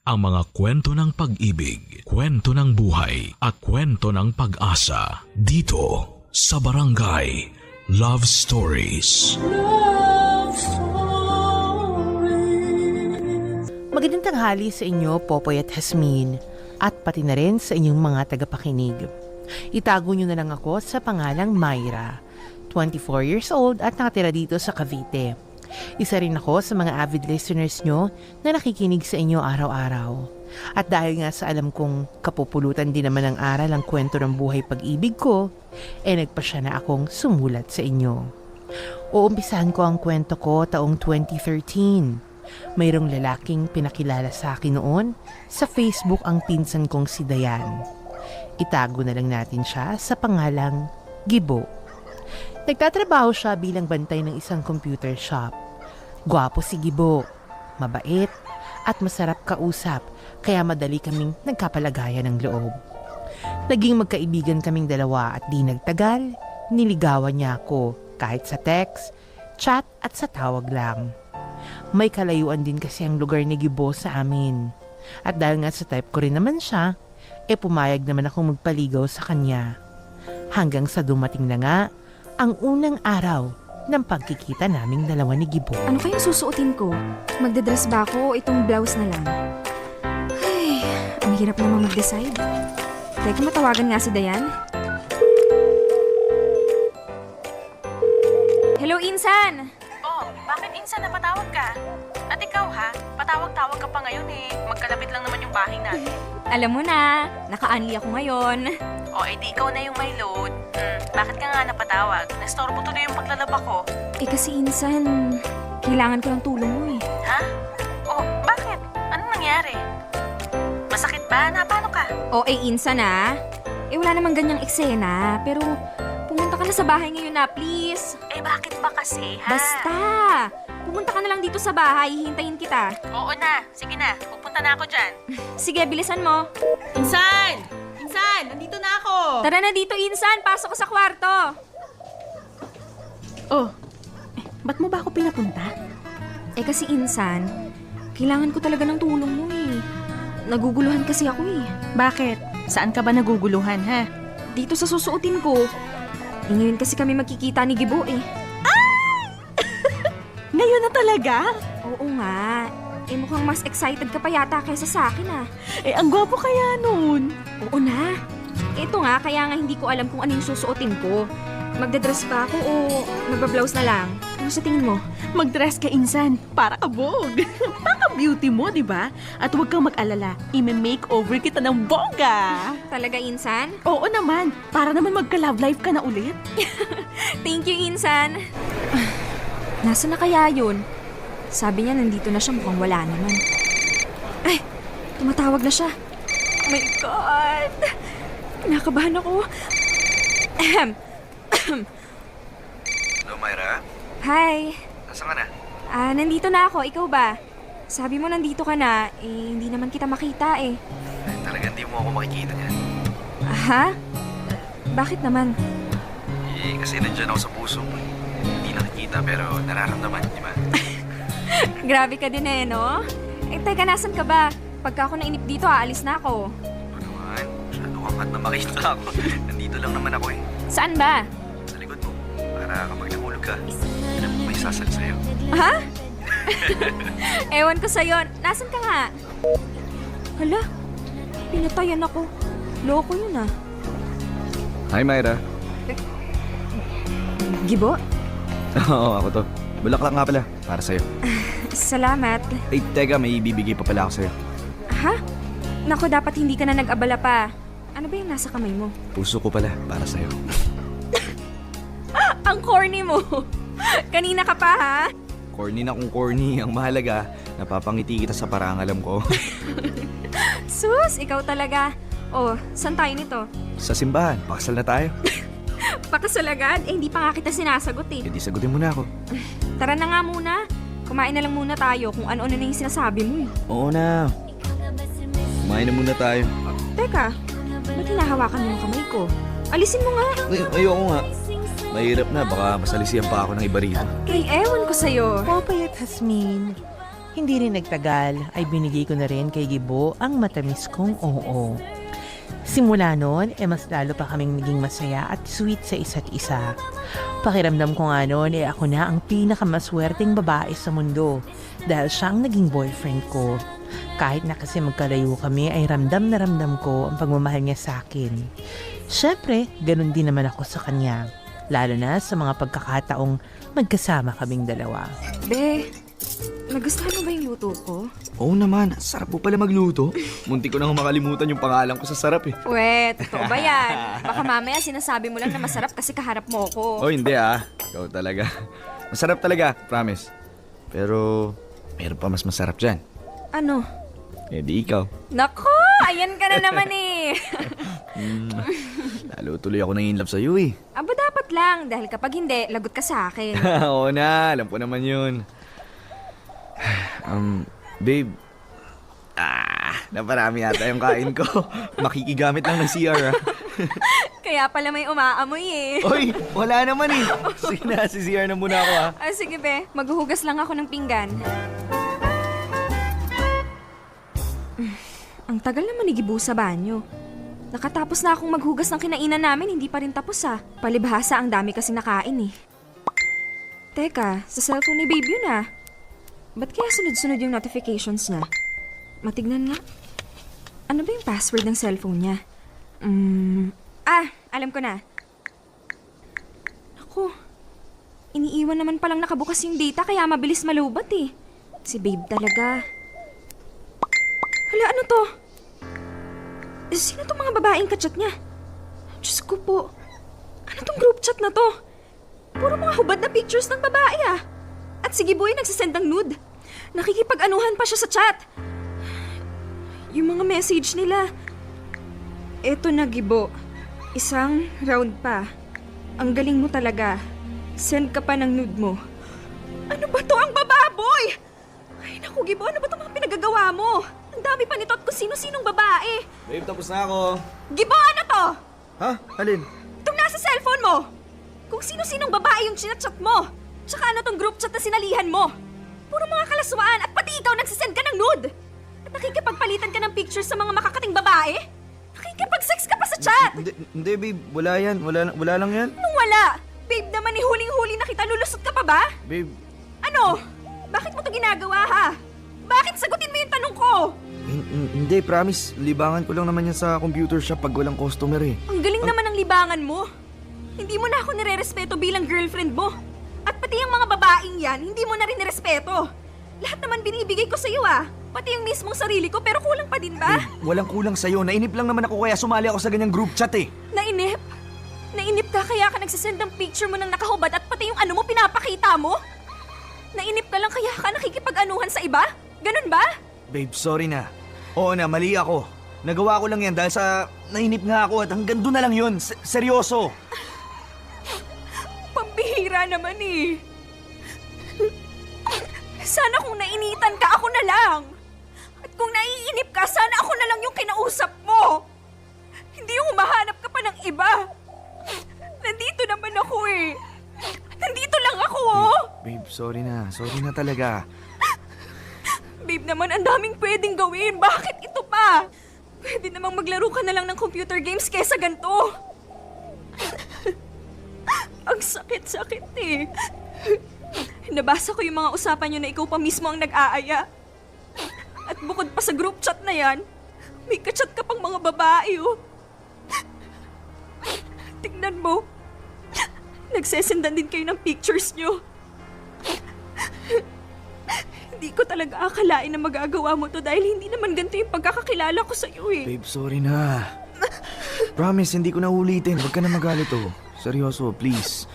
ang mga kwento ng pag-ibig, kwento ng buhay, at kwento ng pag-asa dito sa Barangay Love Stories. Love Stories. Magandang tanghali sa inyo, Popoy at Jasmine, at pati na rin sa inyong mga tagapakinig. Itago nyo na lang ako sa pangalang Myra, 24 years old at nakatira dito sa Cavite. Isa rin ako sa mga avid listeners nyo na nakikinig sa inyo araw-araw. At dahil nga sa alam kong kapupulutan din naman ng aral ang kwento ng buhay pag-ibig ko, nagpasya na akong sumulat sa inyo. Uumpisahan ko ang kwento ko taong 2013. Mayroong lalaking pinakilala sa akin noon sa Facebook ang pinsan kong si Dayan. Itago na lang natin siya sa pangalang Gibo. Nagtatrabaho siya bilang bantay ng isang computer shop. Gwapo si Gibo, mabait, at masarap kausap, kaya madali kaming nagkapalagayan ng loob. Naging magkaibigan kaming dalawa at di nagtagal, niligawan niya ako kahit sa text, chat at sa tawag lang. May kalayuan din kasi ang lugar ni Gibo sa amin. At dahil nga sa type ko rin naman siya, pumayag naman akong magpaligaw sa kanya. Hanggang sa dumating na nga ang unang araw ng pagkikita naming dalawa ni Gibo. Ano kayang susuotin ko? Magdadress ba ako o itong blouse na lang? Ay, ang hirap naman mag-decide. Teka, matawagan nga si Dayan. Hello, Insan! Oh, bakit Insan napatawag ka? At ikaw ha, patawag-tawag ka pa ngayon eh. Magkalapit lang naman yung bahay natin. Alam mo na, naka-unli ako ngayon. O, edi ikaw na yung may load. Bakit ka nga napatawag? Nastorbo tuloy yung paglalaba ko. Kasi Insan, kailangan ko ng tulong mo eh. Ha? Oh, bakit? Anong nangyari? Masakit ba? Paano ka? Insan wala namang ganyang eksena, pero pumunta ka na sa bahay ngayon na, please. Bakit ba kasi, ha? Basta! Pumunta ka na lang dito sa bahay, hintayin kita. Oo na, sige na. Pupunta na ako dyan. Sige, bilisan mo. Insan! Insan! Nandito na ako! Tara na dito, Insan. Pasok ka sa kwarto. Ba't mo ba ako pinapunta? Kasi Insan, kailangan ko talaga ng tulong mo eh. Naguguluhan kasi ako eh. Bakit? Saan ka ba naguguluhan, ha? Dito sa susuotin ko. Ngayon kasi kami magkikita ni Gibo eh. Ngayon na talaga? Oo nga. Mukhang mas excited ka pa yata kaysa sa akin ah. Ang gwapo kaya nun. Oo na. Ito nga, kaya nga hindi ko alam kung ano yung susuotin ko. Magdadress ba ako o magbablouse na lang? Ano sa tingin mo? Mag-dress ka, Insan, para kabog. Paka-beauty mo, di ba? At huwag kang mag-alala, i-makeover kita ng bongga. Talaga, Insan? Oo naman, para naman magka-love life ka na ulit. Thank you, Insan. Nasaan na kaya yun? Sabi niya nandito na siya, mukhang wala naman. Ay, tumatawag na siya. Oh my God! Kinakabahan ako. Hello, Myra? Hi. Nasaan ka na? Nandito na ako. Ikaw ba? Sabi mo nandito ka na, hindi naman kita makita eh. Talagang di mo ako makikita niyan. Ha? Bakit naman? Kasi nandyan ako sa puso mo. Hindi nakikita pero nararamdaman, di ba? Grabe ka din no? Teka, nasan ka ba? Pagka ako nainip dito, aalis na ako. Ano naman? Masyado kang hot na makita ako. Nandito lang naman ako eh. Saan ba? Sa likod mo. Para kapag nahulog ka, alam mo may sasal sa'yo. Ha? Ewan ko sa'yo. Nasaan ka nga? Hala, pinatayan ako. Loko yun ah. Hi, Myra. Gibo? Oo, ako to. Bulaklak nga pala, para sa'yo. Salamat. Teka, may ibibigay pa pala ako sa'yo. Ha? Naku, dapat hindi ka na nag-abala pa. Ano ba yung nasa kamay mo? Puso ko pala, para sa'yo. Ang corny mo! Kanina ka pa, ha? Corny na kung corny. Ang mahalaga, napapangiti kita sa parangalam ko. Sus, ikaw talaga. Saan tayo nito? Sa simbahan, pakasal na tayo. Pakasal agad? Hindi pa nga kita sinasagot eh. Hindi sagutin mo na ako. Tara na nga muna. Kumain na lang muna tayo kung ano-ano na yung sinasabi mo eh. Oo na. Kumain na muna tayo. Teka, ba't hinahawakan mo yung kamay ko? Alisin mo nga. Ayoko nga. Mahirap na, baka masalisihan pa ako ng iba rito. Ewan ko sa'yo. Popoy at Jasmine, Hindi rin nagtagal ay binigay ko na rin kay Gibo ang matamis kong oo. Simula noon, mas lalo pa kaming naging masaya at sweet sa isa't isa. Pakiramdam ko nga noon ako na ang pinakamaswerteng babae sa mundo dahil siya ang naging boyfriend ko. Kahit na kasi magkalayo kami ay ramdam na ramdam ko ang pagmamahal niya sa akin. Siyempre, ganun din naman ako sa kanya. Lalo na sa mga pagkakataong magkasama kaming dalawa. Be, nagustuhan mo ba yung luto ko? Oo naman, sarap po pala magluto. Munti ko nang makalimutan yung pangalan ko sa sarap eh. Wait, totoo ba yan? Baka mamaya sinasabi mo lang na masarap kasi kaharap mo ko. Oh, hindi Ikaw talaga. Masarap talaga, promise. Pero, meron pa mas masarap dyan. Ano? Eh di ikaw. Nako, ayan ka na naman eh. Lalo tuloy ako nang in love sa'yo eh. Aba dapat lang, dahil kapag hindi, lagot ka sa akin. Oo na, alam ko naman yun. Babe. Naparami yata yung kain ko. Makikigamit lang ng CR Kaya pala may umaamoy eh. Oy, wala naman eh. Sige na, si CR na muna ako Sige be, maghuhugas lang ako ng pinggan. Ang tagal naman ni Gibo sa banyo. Nakatapos na akong maghugas ng kinainan namin, hindi pa rin tapos Palibhasa, ang dami kasing nakain eh. Teka, sa cellphone ni Babe yun Ba't kaya sunod-sunod yung notifications niya? Matignan nga. Ano ba yung password ng cellphone niya? Alam ko na. Naku, iniiwan naman palang nakabukas yung data kaya mabilis malubat eh. Si Babe talaga. Hala, ano to? Sino tong mga babaeng kachat niya? Diyos ko po. Ano tong group chat na to? Puro mga hubad na pictures ng babae At si Giboy nagsasend ng nude. Nakikipag-anuhan pa siya sa chat. Yung mga message nila. Eto na, Gibo. Isang round pa. Ang galing mo talaga. Send ka pa ng nude mo. Ano ba to? Ang bababoy! Ay naku, Gibo. Ano ba itong mga pinagagawa mo? Ang dami pa nito at kung sino-sinong babae. Babe, tapos na ako. Gibo, ano to? Ha? Alin? Itong nasa cellphone mo. Kung sino-sinong babae yung chinachat mo. Tsaka ano tong group chat na sinalihan mo. Puro mga kalaswaan at pati ikaw nagsisend ka ng nude. At nakikipagpalitan ka ng pictures sa mga makakating babae. Nakikipag-sex ka pa sa chat. Hindi babe. Wala yan. Wala lang yan. Nung wala. Babe naman huling-huli na kita, lulusot ka pa ba? Babe. Ano? Bakit mo to ginagawa Bakit sagutin mo yung tanong ko? Hindi, promise. Libangan ko lang naman yan sa computer shop pag walang customer eh. Ang galing naman ng libangan mo. Hindi mo na ako nirerespeto bilang girlfriend mo. At pati yung mga babaeng yan, hindi mo na rin nirespeto. Lahat naman binibigay ko sa'yo Pati yung mismong sarili ko, pero kulang pa din ba? Walang kulang sa'yo. Nainip lang naman ako kaya sumali ako sa ganyang group chat eh. Nainip? Nainip ka kaya ka nagsasend ng picture mo ng nakahubad at pati yung ano mo pinapakita mo? Nainip ka lang kaya ka nakikipag-anuhan sa iba? Ganun ba? Babe, sorry na. Oo na, mali ako. Nagawa ko lang yan dahil sa nainip nga ako at hanggang doon na lang yun. Seryoso. Pambihira naman eh. Sana kung nainitan ka, ako na lang. At kung naiinip ka, sana ako na lang yung kinausap mo. Hindi yung humahanap ka pa ng iba. Nandito naman ako eh. Nandito lang ako Babe, sorry na. Sorry na talaga. Babe naman, ang daming pwedeng gawin. Bakit ito pa? Pwede namang maglaro ka na lang ng computer games kesa ganito. Ang sakit-sakit eh. Nabasa ko yung mga usapan nyo na ikaw pa mismo ang nag-aaya. At bukod pa sa group chat na yan, may kachat ka pang mga babae Tignan mo. Nagsesendan din kayo ng pictures nyo. Hindi ko talaga akalain na magagawa mo to dahil hindi naman ganito yung pagkakakilala ko sa'yo eh. Babe, sorry na. Promise, hindi ko na ulitin. Huwag ka na magalit Seryoso, please.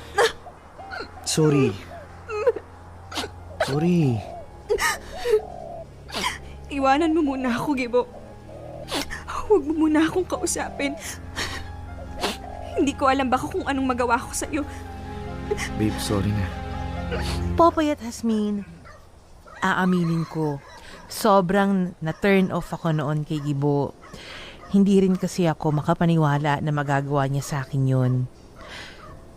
Sorry. Sorry. Iwanan mo muna ako, Gibo. Huwag mo muna akong kausapin. Hindi ko alam baka kung anong magawa ko sa'yo. Babe, sorry na. Popoy at Hasmin, aaminin ko, sobrang na-turn off ako noon kay Gibo. Hindi rin kasi ako makapaniwala na magagawa niya sa akin yun.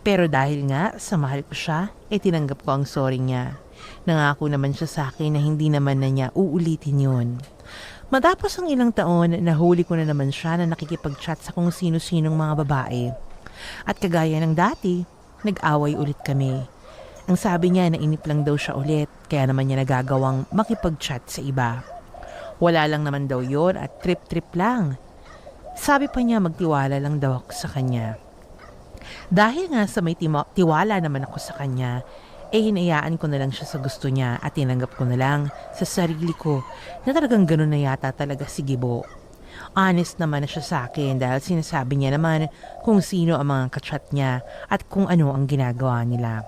Pero dahil nga sa mahal ko siya, tinanggap ko ang sorry niya. Nangako naman siya sa akin na hindi naman na niya uulitin yun. Matapos ang ilang taon, nahuli ko na naman siya na nakikipag-chat sa kung sino-sinong mga babae. At kagaya ng dati, nag-away ulit kami. Ang sabi niya, nainip lang daw siya ulit, kaya naman niya nagagawang makipag-chat sa iba. Wala lang naman daw yon at trip-trip lang. Sabi pa niya magtiwala lang daw ako sa kanya. Dahil nga sa may tiwala naman ako sa kanya, hinayaan ko na lang siya sa gusto niya at tinanggap ko na lang sa sarili ko na talagang gano'n na yata talaga si Gibo. Honest naman na siya sa akin dahil sinasabi niya naman kung sino ang mga kachat niya at kung ano ang ginagawa nila.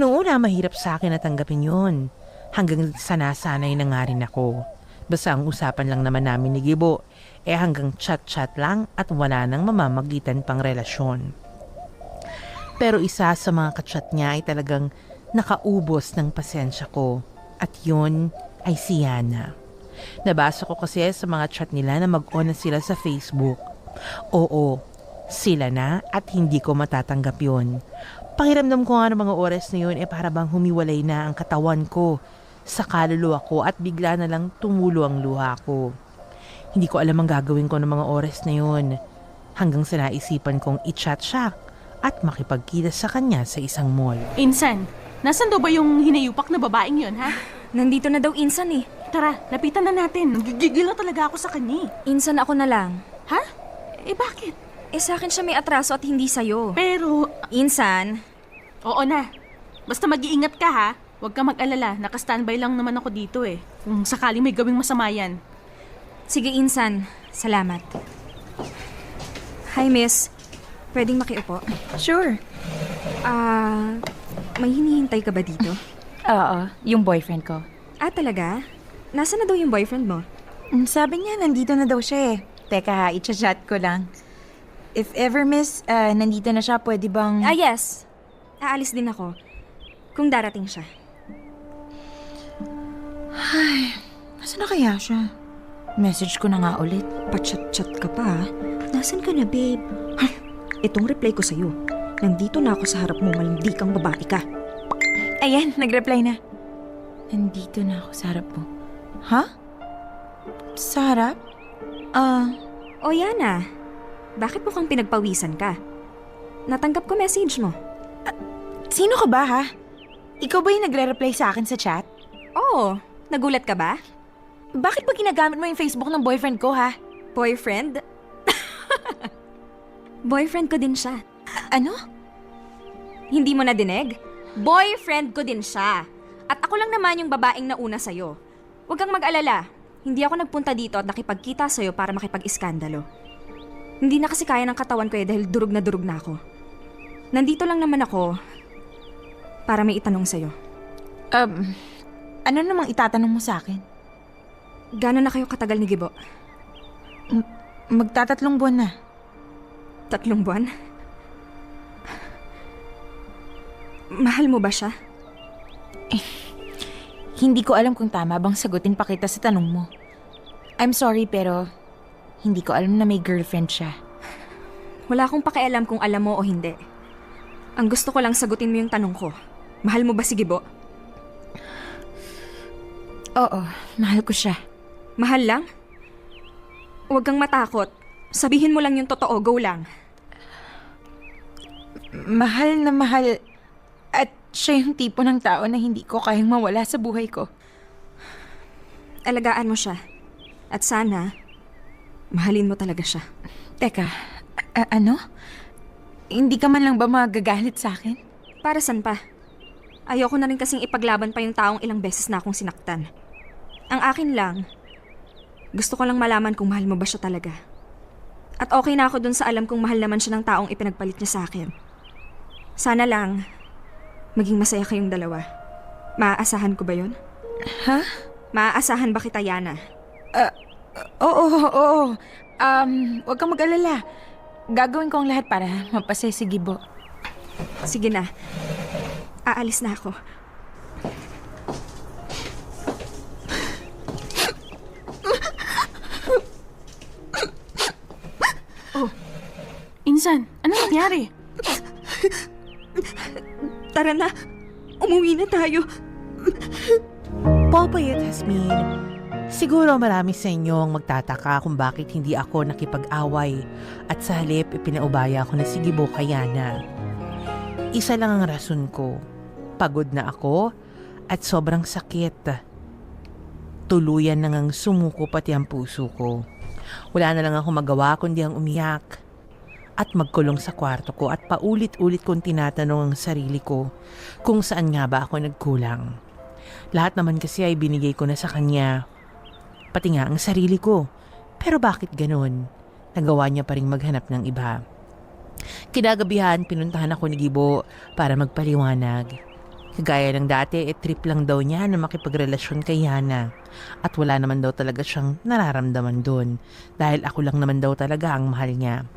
Noong una, mahirap sa akin na tanggapin yun. Hanggang sanasanay na nga rin ako. Basta ang usapan lang naman namin ni Gibo, hanggang chat-chat lang at wala nang mamamagitan pang relasyon. Pero isa sa mga kachat niya ay talagang nakaubos ng pasensya ko. At yun ay si Yana. Nabasa ko kasi sa mga chat nila na mag-on na sila sa Facebook. Oo, sila na at hindi ko matatanggap yun. Pakiramdam ko nga ng mga oras na yun para bang humiwalay na ang katawan ko sa kaluluwa ko at bigla na lang tumulo ang luha ko. Hindi ko alam ang gagawin ko ng mga oras na yun hanggang sa naisipan kong i-chat siya at makipagkita sa kanya sa isang mall. Insan, nasan daw ba yung hinayupak na babaeng yon, ha? Nandito na daw Insan eh. Tara, lapitan na natin. Gigigil na talaga ako sa kanya. Insan, ako na lang. Ha? Bakit? Sa akin siya may atraso at hindi sa'yo. Pero, Insan, oo na. Basta mag-iingat ka, ha? Huwag ka mag-alala. Naka-standby lang naman ako dito eh. Kung sakaling may gawing masama yan. sige Insan, salamat. Hi Miss, pwedeng makiupo? Sure. May hinihintay ka ba dito? Oo, yung boyfriend ko. Talaga? Nasaan na daw yung boyfriend mo? Sabi niya, nandito na daw siya eh. Teka, i-chat ko lang. If ever, miss, nandito na siya, pwede bang... Yes. Aalis din ako. Kung darating siya. Nasaan na kaya siya? Message ko na nga ulit. Pa-chat-chat ka pa ha? Nasaan ka na, babe? Itong reply ko sa'yo. Nandito na ako sa harap mo, malindi kang babae ka. Ayan, nag-reply na. Nandito na ako sa harap mo. Ha? Sa harap? O Yana, bakit mukhang pinagpawisan ka? Natanggap ko message mo. Sino ka ba, ha? Ikaw ba yung nagre-reply sa akin sa chat? Oo, nagulat ka ba? Bakit ba ginagamit mo yung Facebook ng boyfriend ko, ha? Boyfriend? Boyfriend ko din siya. Ano? Hindi mo nadinig? Boyfriend ko din siya. At ako lang naman yung babaeng nauna sa'yo. Huwag kang mag-alala. Hindi ako nagpunta dito at nakipagkita sa'yo para makipag-iskandalo. Hindi na kasi kaya ng katawan ko dahil durog na ako. Nandito lang naman ako para may itanong sa'yo. Ano namang itatanong mo sa akin? Gano'n na kayo katagal ni Gibo? Magtatatlong buwan na. 3 buwan? Mahal mo ba siya? Hindi ko alam kung tama bang sagutin pa kita sa tanong mo. I'm sorry pero hindi ko alam na may girlfriend siya. Wala akong pakialam kung alam mo o hindi. Ang gusto ko lang sagutin mo yung tanong ko. Mahal mo ba si Gibo? Oo, mahal ko siya. Mahal lang? Huwag kang matakot. Sabihin mo lang yung totoo, go lang. Mahal na mahal. At siya yung tipo ng tao na hindi ko kayang mawala sa buhay ko. Alagaan mo siya. At sana, mahalin mo talaga siya. Teka, ano? Hindi ka man lang ba magagalit sa akin? Para saan pa? Ayoko na rin kasing ipaglaban pa yung taong ilang beses na akong sinaktan. Ang akin lang, gusto ko lang malaman kung mahal mo ba siya talaga. At okay na ako dun sa alam kong mahal naman siya ng taong ipinagpalit niya sa akin. Sana lang, maging masaya kayong dalawa. Maaasahan ko ba yun? Ha? Maaasahan ba kita, Yana? Oo. Huwag kang mag-alala. Gagawin ko ang lahat para mapasaya si Gibo. Sige na. Aalis na ako. Insan, ano nangyari? Tara na. Umuwi na tayo. Popoy at Jasmine, siguro marami sa inyo ang magtataka kung bakit hindi ako nakipag-away at sa halip ipinaubaya ko na si Gibo kay Yana. Isa lang ang rason ko. Pagod na ako at sobrang sakit. Tuluyan na ngang sumuko pati ang puso ko. Wala na lang ako magawa kundi ang umiyak at magkulong sa kwarto ko at paulit-ulit kong tinatanong ang sarili ko kung saan nga ba ako nagkulang. Lahat naman kasi ay binigay ko na sa kanya. Pati nga ang sarili ko. Pero bakit ganun? Nagawa niya pa rin maghanap ng iba. Kinagabihan, pinuntahan ako ni Gibo para magpaliwanag. Kagaya ng dati, trip lang daw niya na makipagrelasyon kay Yana. At wala naman daw talaga siyang nararamdaman doon. Dahil ako lang naman daw talaga ang mahal niya.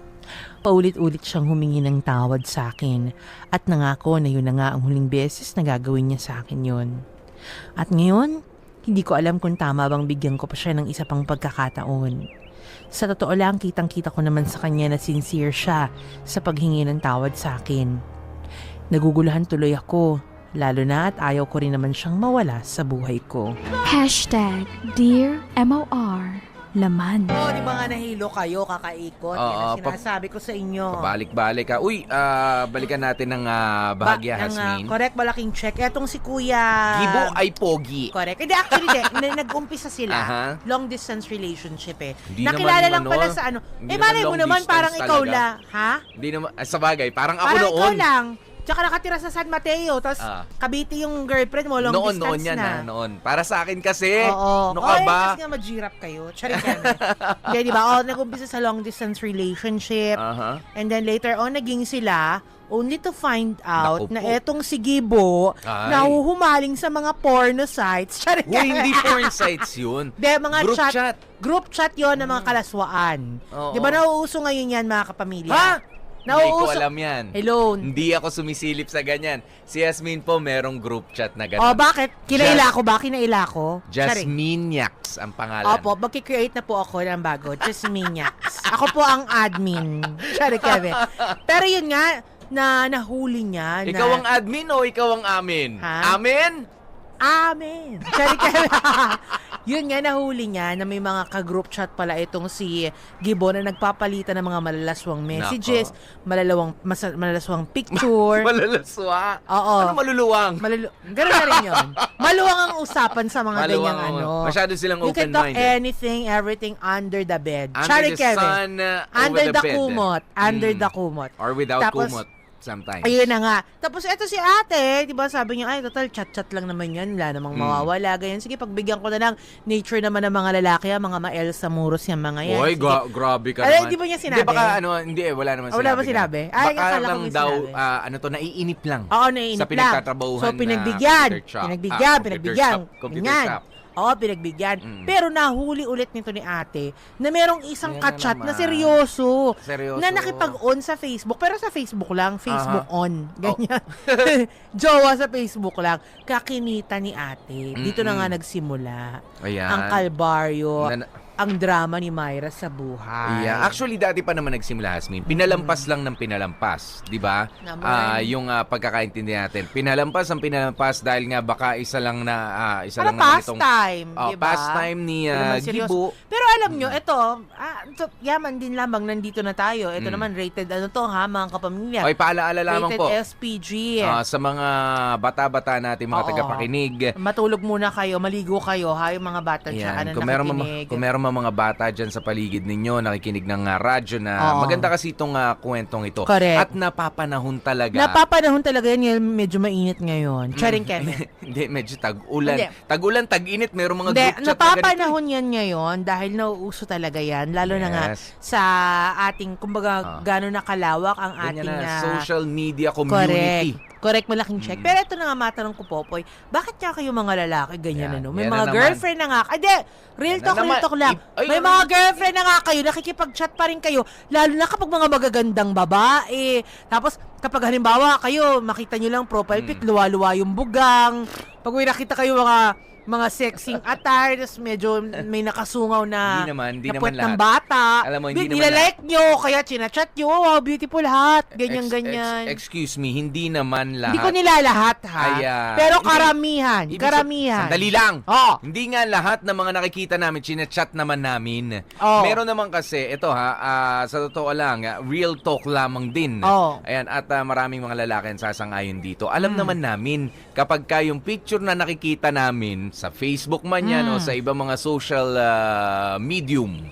Paulit-ulit siyang humingi ng tawad sa akin. At nangako na yun na nga ang huling beses na gagawin niya sa akin yun. At ngayon, hindi ko alam kung tama bang bigyan ko pa siya ng isa pang pagkakataon. Sa totoo lang, kitang-kita ko naman sa kanya na sincere siya sa paghingi ng tawad sa akin. Naguguluhan tuloy ako, lalo na at ayaw ko rin naman siyang mawala sa buhay ko. Dear MOR, laman. Oh, di ba nga nahilo kayo, kakaikot? Yan ang sinasabi ko sa inyo. Balik-balik ka. Uy, balikan natin ng bahagya, Jasmine. Correct, malaking check. Etong si Kuya... Gibo ay pogi. Correct. Hindi, actually, nag-umpisa sila. Aha. Long distance relationship eh. Hindi Nakilala lang naman, pala ano, sa ano. hindi Malay naman mo long naman, distance parang ikaw talaga. lang. Ha? Hindi naman, sa bagay, parang ako Parang noon. ikaw lang. Tsaka nakatira sa San Mateo, tapos Ah. Cavite yung girlfriend mo, long distance Noon yan na. noon. Para sa akin kasi, Oo. ano ka ba? Kasi nga mag-girap kayo. Charing yan. Hindi, di ba? Nag-umpisa sa long distance relationship. Aha. And then later on, naging sila only to find out Naku na po. etong si Gibo Ay. nahuhumaling sa mga porno sites. Charing Uy, hindi porn sites yun. De, mga Group chat. chat. Group chat yon ng mga kalaswaan. Oo. Di ba nauuso ngayon yan, mga kapamilya? Ha? Hindi ko Nauuso. alam yan. Hello. Hindi ako sumisilip sa ganyan. Si Jasmine po, merong group chat na ganyan. Oh, bakit? Kinaila ko ba? Kinaila ko? Charing. Jasminiacs ang pangalan. Opo, magkikreate na po ako ng bago. Jasminiacs. Ako po ang admin. Charing, Kevin. Pero yun nga, nahuli niya. Ikaw ang admin o ikaw ang amin? Ha? Amin? Amen. Charing, Kevin. Yun nga, nahuli niya na may mga ka-group chat pala itong si Gibo na nagpapalitan ng mga malalaswang messages, malalaswang picture. Malalaswa. Oo. Ano maluluwang? Ganun na rin yun. Maluwang ang usapan sa mga Maluwang, ganyang ano. Masyado silang You can talk open-minded. anything, everything under the bed. Under Charing, the Kevin. sun, Under over the bed. kumot. Under the kumot. Or without Tapos, kumot sometimes. Ayun na nga. Tapos eto si ate, di ba sabi niya, ay total chat-chat lang naman yan, wala namang mawawala. Ganyan, sige, pagbigyan ko na lang nature naman ng mga lalaki, mga Elsa Muros yung mga yan. Oy, Sige. grabe ka Ay, naman. di ba niya sinabi? Hindi, baka wala naman Wala ba sinabi? Ay, Baka akala ko lang may daw, sinabi. naiinip lang. Oo, naiinip Sa lang. pinagtatrabahuhan So, na pinagbigyan. computer shop. Pinagbigyan. Computer Ganyan. shop. Oo, pinagbigyan. Mm. Pero nahuli ulit nito ni ate na merong isang Yan na kachat na naman. seryoso. Seryoso. Na nakipag-on sa Facebook. Pero sa Facebook lang. Facebook Aha. on. Ganyan. Jowa sa Facebook lang. Kakinita ni ate. Dito na nga nagsimula. Ayan. Ang kalbaryo. Na- Ang drama ni Myra sa buhay. Yeah. Actually, dati pa naman nagsimula, Jasmine. Pinalampas lang ng pinalampas. Di ba? Naman. Yung pagkakaintindi natin. Pinalampas ang pinalampas dahil nga baka isa lang na Para pastime, Oh, diba? pastime ni Hindi naman seryoso. Gibo. Pero alam nyo, ito, yaman din lamang, nandito na tayo. Ito naman, rated, mga kapamilya. Okay, paalaala lamang rated po. SPG. Sa mga bata-bata natin, mga Oo. tagapakinig. Matulog muna kayo, maligo kayo, yung mga bata dyan na Kung meron, nakikinig. kung meron mga bata dyan sa paligid ninyo, nakikinig ng radyo na Oo. maganda kasi itong kwentong ito. Correct. At napapanahon talaga. Napapanahon talaga yan, medyo mainit ngayon. Charing, Kevin. Hindi, medyo tag-ulan. Hindi. Tag-ulan, tag-init, merong mga Hindi, group chat na ganito. napapanahon yan ngayon dahil nauuso talaga yan. Lalo na nga Yes. sa ating, kumbaga, gano'n nakalawak ang Ganyan ating na, social media community. Correct, malaking check. Pero ito na nga matanong ko, Popoy, bakit nga kayo mga lalaki ganyan Yan, ano? May yan mga na naman. girlfriend na nga. Ay, di, real Yan talk, na naman. real talk lang. Ay, May mga girlfriend na nga kayo, nakikipag-chat pa rin kayo, lalo na kapag mga magagandang babae. Tapos, kapag halimbawa kayo, makita nyo lang profile pic, luwa-luwa yung bugang. Pag may nakita kayo mga sexing attire, tapos medyo may nakasungaw na Hindi na puwet naman ng lahat. bata. Alam mo, hindi naman Nilalike nyo, kaya chinachat nyo, wow, beautiful hat, ganyan-ganyan. Excuse me, hindi naman lahat. Hindi ko nilalahat, ha? Ay, Pero hindi. karamihan, Ibig karamihan. Sandali lang. Oo. Hindi nga lahat ng mga nakikita namin, chinachat naman namin. Oo. Meron naman kasi, ito sa totoo lang, real talk lamang din. Oo. Ayan, at maraming mga lalaki ang sasangayon dito. Alam naman namin, kapag yung picture na nakikita namin sa Facebook man yan o sa ibang mga social medium,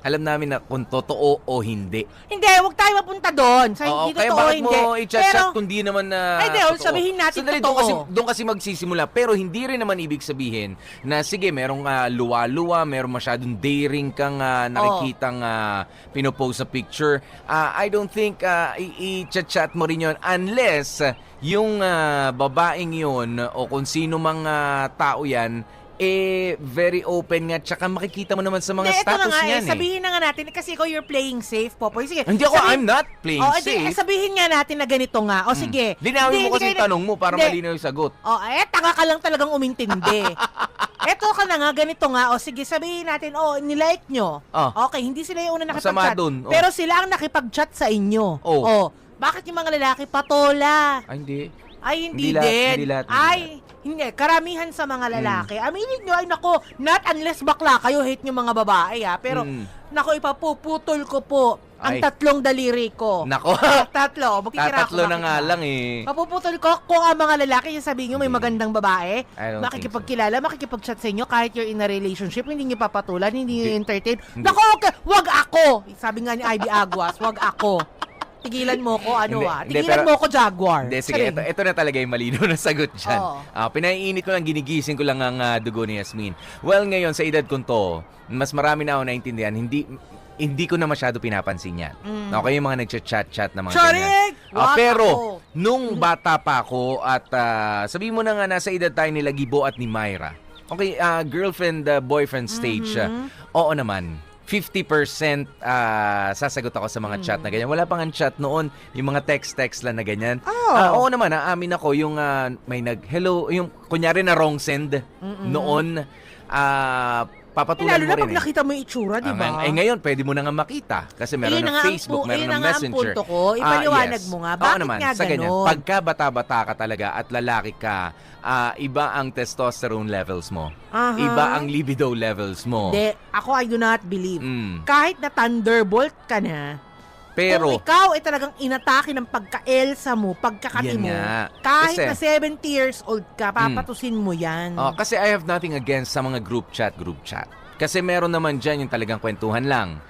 alam namin na kung totoo o hindi. Hindi, huwag tayo mapunta doon. Sa Oo, hindi kaya totoo, bakit hindi. mo i-chat kung di naman na Ay, di, totoo? sabihin natin Sandali, totoo. doon kasi magsisimula. Pero hindi rin naman ibig sabihin na sige, merong luwa-luwa, merong masyadong daring kang nakikitang pinopost sa picture. I don't think i-chat mo rin yun unless yung babaeng yun o kung sino mang tao yan, very open nga. Tsaka makikita mo naman sa mga Ito status na nga, niyan sabihin na nga natin, kasi ikaw you're playing safe, Popoy. Sige. Hindi ako, I'm not playing safe. Sabihin nga natin na ganito nga. O sige. Linawin mo kasi hindi yung tanong mo para hindi. malinaw yung sagot. Tanga ka lang talagang umintindi. Eto ka na nga, ganito nga. O sige, sabihin natin, nilike nyo. Okay, hindi sila yung una Masama nakipag-chat. dun. Pero sila ang nakipag-chat sa inyo. Bakit yung mga lalaki patola? Ay, hindi. Hindi Hindi din. lahat. Hindi. Karamihan sa mga lalaki. Aminin nyo, nako, not unless bakla kayo, hate nyo mga babae, Pero, nako, ipapuputol ko po ang 3 daliri ko. Nako. 3. Magtitira ako. Tatatlo na bakit nga ba? lang Papuputol ko kung ang mga lalaki yung sabihin nyo may magandang babae, I don't makikipagkilala, makikipag-chat sa inyo kahit you're in a relationship, hindi nyo papatulan, hindi nyo entertain. Hindi. Nako, wag ako! Sabi nga ni Ivy Aguas, wag ako. Tigilan mo ko, Tigilan mo ko, Jaguar. Hindi, sige, ito na talaga yung malinaw na sagot dyan. Oo. Pinaiinit ko lang, ginigising ko lang ang dugo ni Yasmin. Well, ngayon, sa edad kong to, mas marami na ako naintindihan, hindi ko na masyado pinapansin yan. Okay, yung mga nagchat-chat na mga Charik! ganyan. Pero, nung bata pa ako at sabihin mo na nga nasa edad tayo nila Gibo at ni Myra. Okay, girlfriend-boyfriend stage. Oo naman. 50% sasagot ako sa mga chat na ganyan. Wala pang chat noon, yung mga text lang na ganyan. Oo naman, aamin ako yung may hello, yung kunyari na wrong send noon, papatulan Lalo mo na rin pag nakita mo yung itsura, di ba? ngayon, pwede mo na nga makita. Kasi meron Ayun na ng nga ang Facebook, meron ayun ng na nga ang Messenger. punto ko. Ipaliwanag mo nga. Oo Bakit naman, nga sa ganyan. ganun? Pagka bata-bata ka talaga at lalaki ka, iba ang testosterone levels mo. Iba ang libido levels mo. Hindi. Ako, I do not believe. Kahit na thunderbolt ka na, Pero, kung ikaw ay talagang inatake ng pagka-Elsa mo, pagkakati Yan mo, nga. kahit Kasi- na 70 years old ka, papatusin mo yan. kasi I have nothing against sa mga group chat. Kasi meron naman dyan yung talagang kwentuhan lang.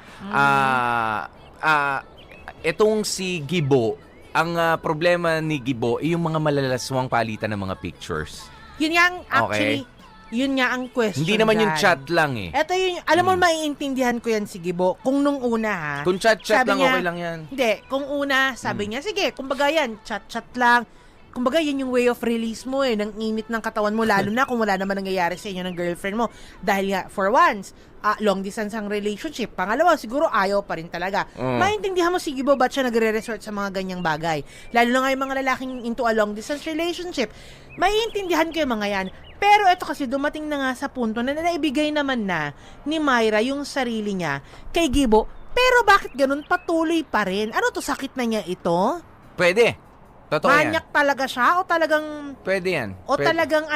Itong si Gibo, ang problema ni Gibo ay yung mga malalaswang palitan ng mga pictures. Yun nga ang actually, yun nga ang question. Hindi naman yung dyan. chat lang eh. Eto yun, alam mo, maiintindihan ko yan si Gibo. Kung nung una ha. Kung chat-chat sabi lang, niya- okay lang yan. Hindi, kung una, sabi niya, sige, kumbaga yan, chat-chat lang. Kumbaga, yan yung way of release mo ng init ng katawan mo, lalo na kung wala naman nangyayari sa inyo ng girlfriend mo. Dahil nga, for once, long distance ang relationship. Pangalawa, siguro ayaw pa rin talaga. Maintindihan mo si Gibo ba't siya nagre-resort sa mga ganyang bagay. Lalo na nga yung mga lalaking into a long distance relationship. Maiintindihan ko yung mga yan. Pero ito kasi dumating na nga sa punto na naibigay naman na ni Myra yung sarili niya kay Gibo. Pero bakit ganun patuloy pa rin? Ano to, sakit na niya ito? Pwede. Totoo yan. Manyak talaga siya o talagang Pwede yan. o talagang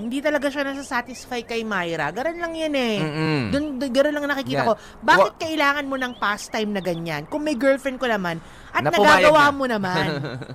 hindi talaga siya nasa-satisfy kay Myra. Garan lang yan eh. Garan lang nakikita Yan. ko. Bakit kailangan mo ng pastime na ganyan? Kung may girlfriend ko naman, at Napumayag nagagawa na. mo naman,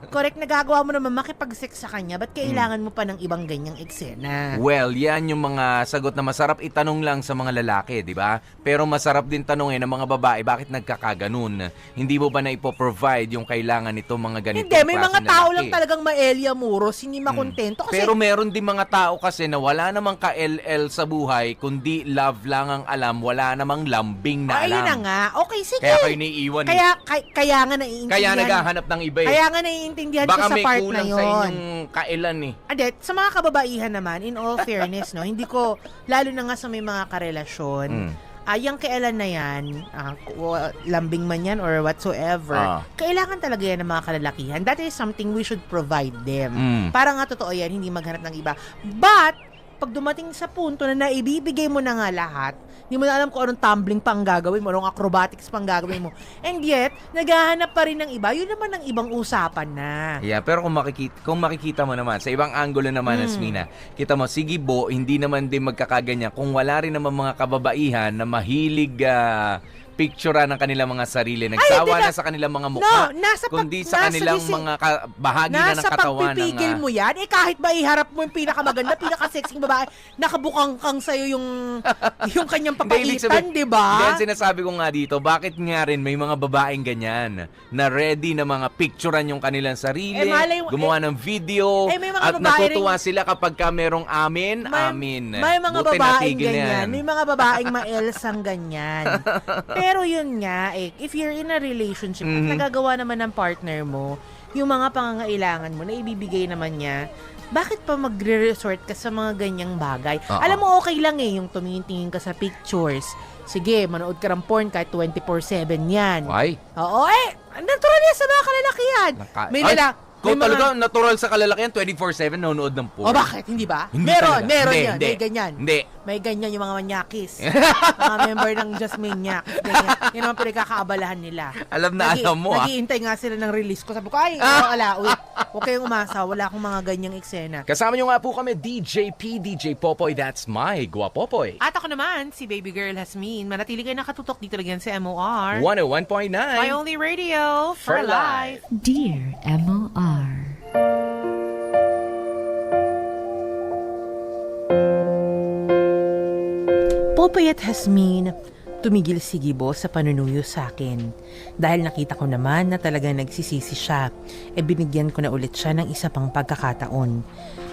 correct, nagagawa mo naman makipag-sex sa kanya, ba't kailangan mo pa ng ibang ganyang eksena? Well, yan yung mga sagot na masarap itanong lang sa mga lalaki, di ba? Pero masarap din tanongin ng mga babae, bakit nagkakaganon? Hindi mo ba na ipoprovide yung kailangan nito mga ganitong Hindi, may mga klaseng tao lalaki? lang talagang ma-Elia Muros, hindi makontento. Kasi, Pero meron din mga tao kasi na wala namang ka-LL sa buhay, kundi love lang ang alam, wala namang lambing na ayun na alam. nga. Okay, sige. Kaya kayo naiiwan eh. Kaya nga naiintindihan. Kaya naghahanap ng iba eh. Kaya nga naiintindihan Baka ko sa may part na kulang yun. sa inyong kailan eh. Adet, sa mga kababaihan naman, in all fairness, no, hindi ko, lalo na nga sa may mga karelasyon, yung kailan na yan, lambing man yan or whatsoever, kailangan talaga yan ng mga kalalakihan. That is something we should provide them. Para nga totoo yan, hindi maghanap ng iba. But, pag dumating sa punto na naibibigay mo na nga lahat, hindi mo na alam kung anong tumbling pa ang gagawin mo, anong acrobatics pa ang gagawin mo. And yet, naghahanap pa rin ng iba. Yun naman ang ibang usapan na. Yeah, pero kung makikita mo naman, sa ibang angulo naman, Asmina, kita mo, si Gibo, hindi naman din magkakaganyan kung wala rin naman mga kababaihan na mahilig picturean ng kanilang mga sarili. Nagsawa na sa kanilang mga mukha. Kundi sa kanilang mga bahagi na ng katawan. Nasa pagpipigil mo yan, kahit ba iharap mo yung pinakamaganda, pinaka-sexing babae, nakabukang kang sa'yo yung kanyang papaitan, di ba? Hindi, sinasabi ko nga dito, bakit nga rin may mga babaeng ganyan na ready na mga picturean yung kanilang sarili, gumawa ng video, at natutuwa sila kapag ka merong amin. May mga babaeng ganyan. May mga babaeng maelsang ganyan. Pero yun nga, if you're in a relationship at nagagawa naman ng partner mo, yung mga pangangailangan mo na ibibigay naman niya, bakit pa magre-resort ka sa mga ganyang bagay? Alam mo, okay lang yung tumingin-tingin ka sa pictures. Sige, manood ka ng porn kahit 24/7 yan. Why? Oo, natural yan sa mga kalalakihan. Kung talaga natural sa kalalakihan, 24/7 nanonood ng porn. Bakit? Hindi ba? Hindi meron yan. Hindi. May ganyan. Hindi. May ganyan yung mga manyakis. Mga member ng Just Maniacs. Ganyan. Yan naman pinagkakaabalahan nila. Alam na alam mo, Naghihintay nga sila ng release ko. Sabi ko, wala. Huwag kayong umasa. Wala akong mga ganyang eksena. Kasama nyo nga po kami, DJ P, DJ Popoy, that's my Guapopoy. At ako naman, si Baby Girl Hasmin. Manatili kayo nakatutok dito lang yan sa MOR. 101.9. My only radio for life. Dear MOR. Popoy at Hasmin, tumigil si Gibo sa panunuyo sa akin. Dahil nakita ko naman na talagang nagsisisi siya, binigyan ko na ulit siya ng isa pang pagkakataon.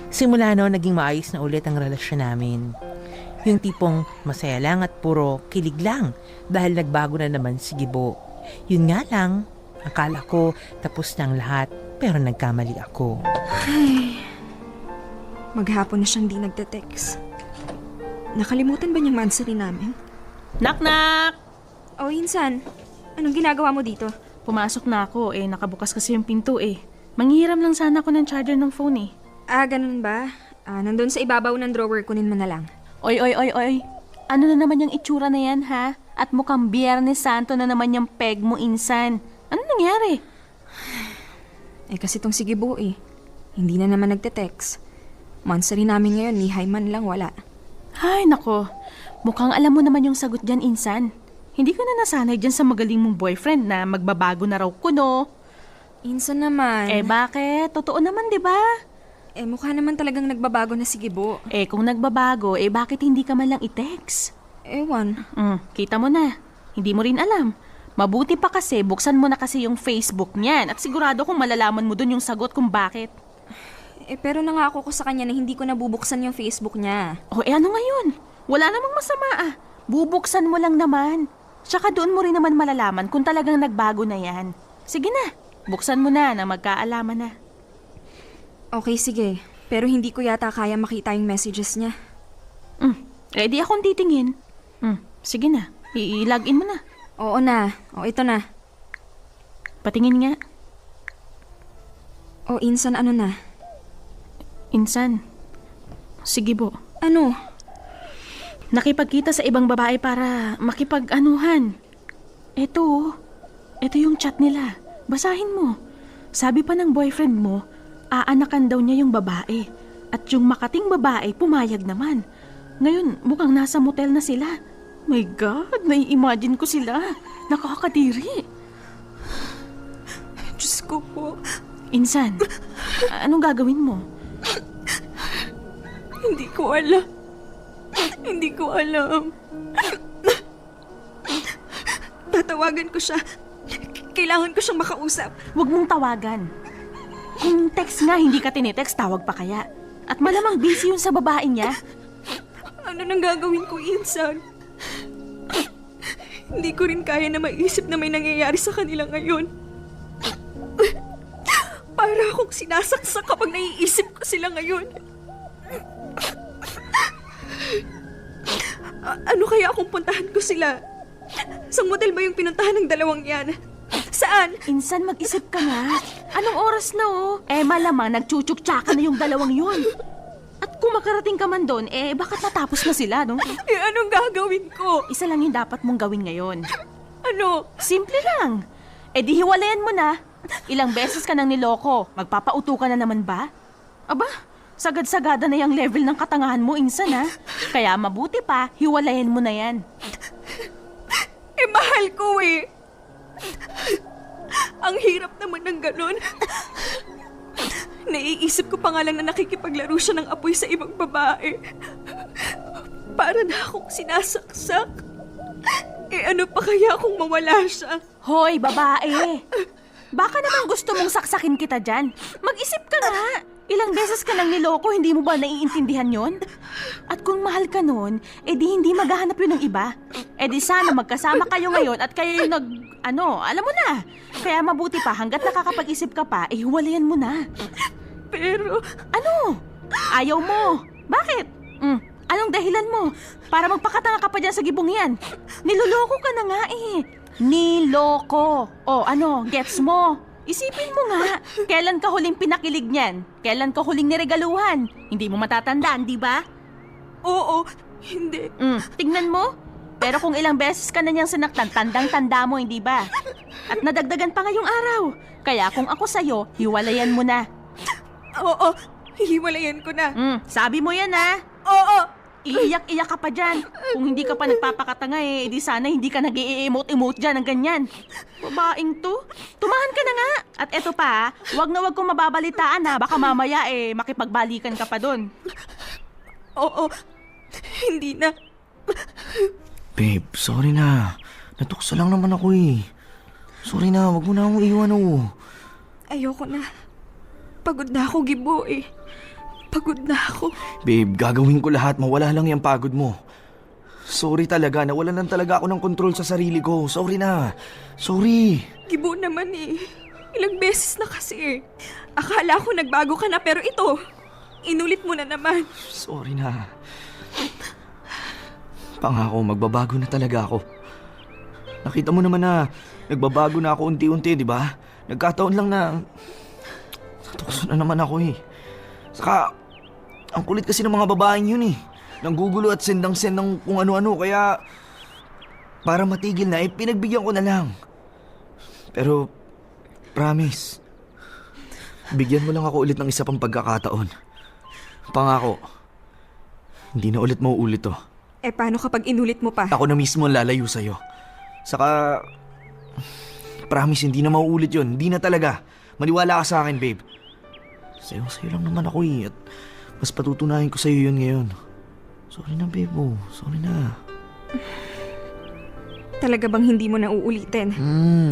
Simula no, naging maayos na ulit ang relasyon namin. Yung tipong masaya lang at puro kilig lang dahil nagbago na naman si Gibo. Yun nga lang, akala ko tapos na ang lahat pero nagkamali ako. Ay, maghapon na siyang di nagte-text. Nakalimutan ba niyang mansarin namin? Knock-knock! O, Insan, anong ginagawa mo dito? Pumasok na ako, nakabukas kasi yung pinto Manghiram lang sana ako ng charger ng phone Ganun ba? Nandun sa ibabaw ng drawer, kunin mo na lang. Oy. Ano na naman yung itsura na yan, ha? At mukhang Biyernes Santo na naman yung peg mo, Insan. Ano nangyari? Kasi tong si Gibo hindi na naman nagte-text. Mansarin namin ngayon, ni hi man lang wala. Ay, nako. Mukhang alam mo naman yung sagot dyan, Insan. Hindi ka na nasanay dyan sa magaling mong boyfriend na magbabago na raw kuno. Insan naman. Bakit? Totoo naman, di ba? Mukha naman talagang nagbabago na si Gibo. Kung nagbabago, bakit hindi ka man lang i-text? Ewan. Kita mo na. Hindi mo rin alam. Mabuti pa kasi, buksan mo na kasi yung Facebook niyan at sigurado kung malalaman mo dun yung sagot kung bakit. Pero nangako ko sa kanya na hindi ko nabubuksan yung Facebook niya. Ano ngayon? Wala namang masama Bubuksan mo lang naman. Tsaka doon mo rin naman malalaman kung talagang nagbago na yan. Sige na, buksan mo na magkaalaman na. Okay, sige. Pero hindi ko yata kaya makita yung messages niya. Di akong titingin. Sige na, i-login mo na. Oo na. Ito na. Patingin nga. Insan, ano na? Insan, sige po. Ano? Nakipagkita sa ibang babae para makipag-anuhan. Ito yung chat nila. Basahin mo. Sabi pa ng boyfriend mo, aanakan daw niya yung babae. At yung makating babae, pumayag naman. Ngayon, mukhang nasa motel na sila. My God, nai-imagine ko sila. Nakakadiri. Diyos ko po. Insan, anong gagawin mo? Hindi ko alam. Hindi ko alam. Tatawagan ko siya. Kailangan ko siyang makausap. Huwag mong tawagan. Kung text nga, hindi ka tinitext, tawag pa kaya. At malamang busy yun sa babae niya. Ano nang gagawin ko, Insan? Hindi ko rin kaya na maisip na may nangyayari sa kanila ngayon. Para akong sinasaksak kapag naiisip ko sila ngayon. Ano kaya kung puntahan ko sila? Isang motel ba yung pinuntahan ng dalawang yan? Saan? Insan, mag-isip ka nga. Anong oras na malamang nagchuchuk-tsaka na yung dalawang yun. At kung makarating ka man doon, bakit natapos na sila, no? Anong gagawin ko? Isa lang yung dapat mong gawin ngayon. Ano? Simple lang. Di hiwalayan mo na. Ilang beses ka nang niloko. Magpapauto ka na naman ba? Aba, sagad-sagada na yung level ng katangahan mo, Insan, ha? Kaya mabuti pa, hiwalayan mo na yan. Mahal ko Ang hirap naman ng ganun. Naiisip ko pa nga lang na nakikipaglaro siya ng apoy sa ibang babae. Para na akong sinasaksak. Ano pa kaya kung mawala siya? Hoy, babae! Baka naman gusto mong saksakin kita dyan. Mag-isip ka nga. Ilang beses ka nang niloko, hindi mo ba naiintindihan yon? At kung mahal ka nun, di hindi maghahanap yun ng iba. Di sana magkasama kayo ngayon at kayo yung alam mo na. Kaya mabuti pa, hanggat nakakapag-isip ka pa, hiwalayan mo na. Pero... Ano? Ayaw mo. Bakit? Anong dahilan mo? Para magpakatanga ka pa dyan sa gibong yan. Niloloko ka na nga Niloko. Gets mo? Isipin mo nga, kailan ka huling pinakilig niyan? Kailan ka huling niregaluhan? Hindi mo matatandaan, di ba? Oo, hindi. Tignan mo. Pero kung ilang beses ka na niyang sinaktan, tandang-tanda mo, hindi ba? At nadagdagan pa ngayong araw. Kaya kung ako sa'yo, hiwalayan mo na. Oo, hiwalayan ko na. Sabi mo yan, ha? Oo. Iiyak-iyak ka pa dyan. Kung hindi ka pa nagpapakatanga di sana hindi ka nag-i-emote-emote dyan ng ganyan. Babaeng to. Tumahan ka na nga. At eto pa, wag na wag kong mababalitaan baka mamaya makipagbalikan ka pa dun. Oo, hindi na. Babe, sorry na. Natukso lang naman ako Sorry na, wag mo na akong iwan Ayoko na. Pagod na ako, Gibo Pagod na ako. Babe, gagawin ko lahat, mawala lang yung pagod mo. Sorry talaga, nawalan lang talaga ako ng control sa sarili ko. Sorry na. Sorry. Gibo naman Ilang beses na kasi Akala ko nagbago ka na pero ito, inulit mo na naman. Sorry na. Pangako, magbabago na talaga ako. Nakita mo naman na nagbabago na ako unti-unti, di ba? Nagkataon lang na natukso na naman ako Saka, ang kulit kasi ng mga babaeng yun Nanggugulo at sendang-send ng kung ano-ano, kaya para matigil na, pinagbigyan ko na lang. Pero, promise, bigyan mo lang ako ulit ng isa pang pagkakataon. Pangako, hindi na ulit mauulit to. Paano kapag inulit mo pa? Ako na mismo ang lalayo sa'yo. Saka, promise, hindi na mauulit yun. Hindi na talaga. Maniwala ka sa akin, babe. Sa'yo lang naman ako at mas patutunayan ko sa'yo yun ngayon. Sorry na, babe. Sorry na. Talaga bang hindi mo na uulitin?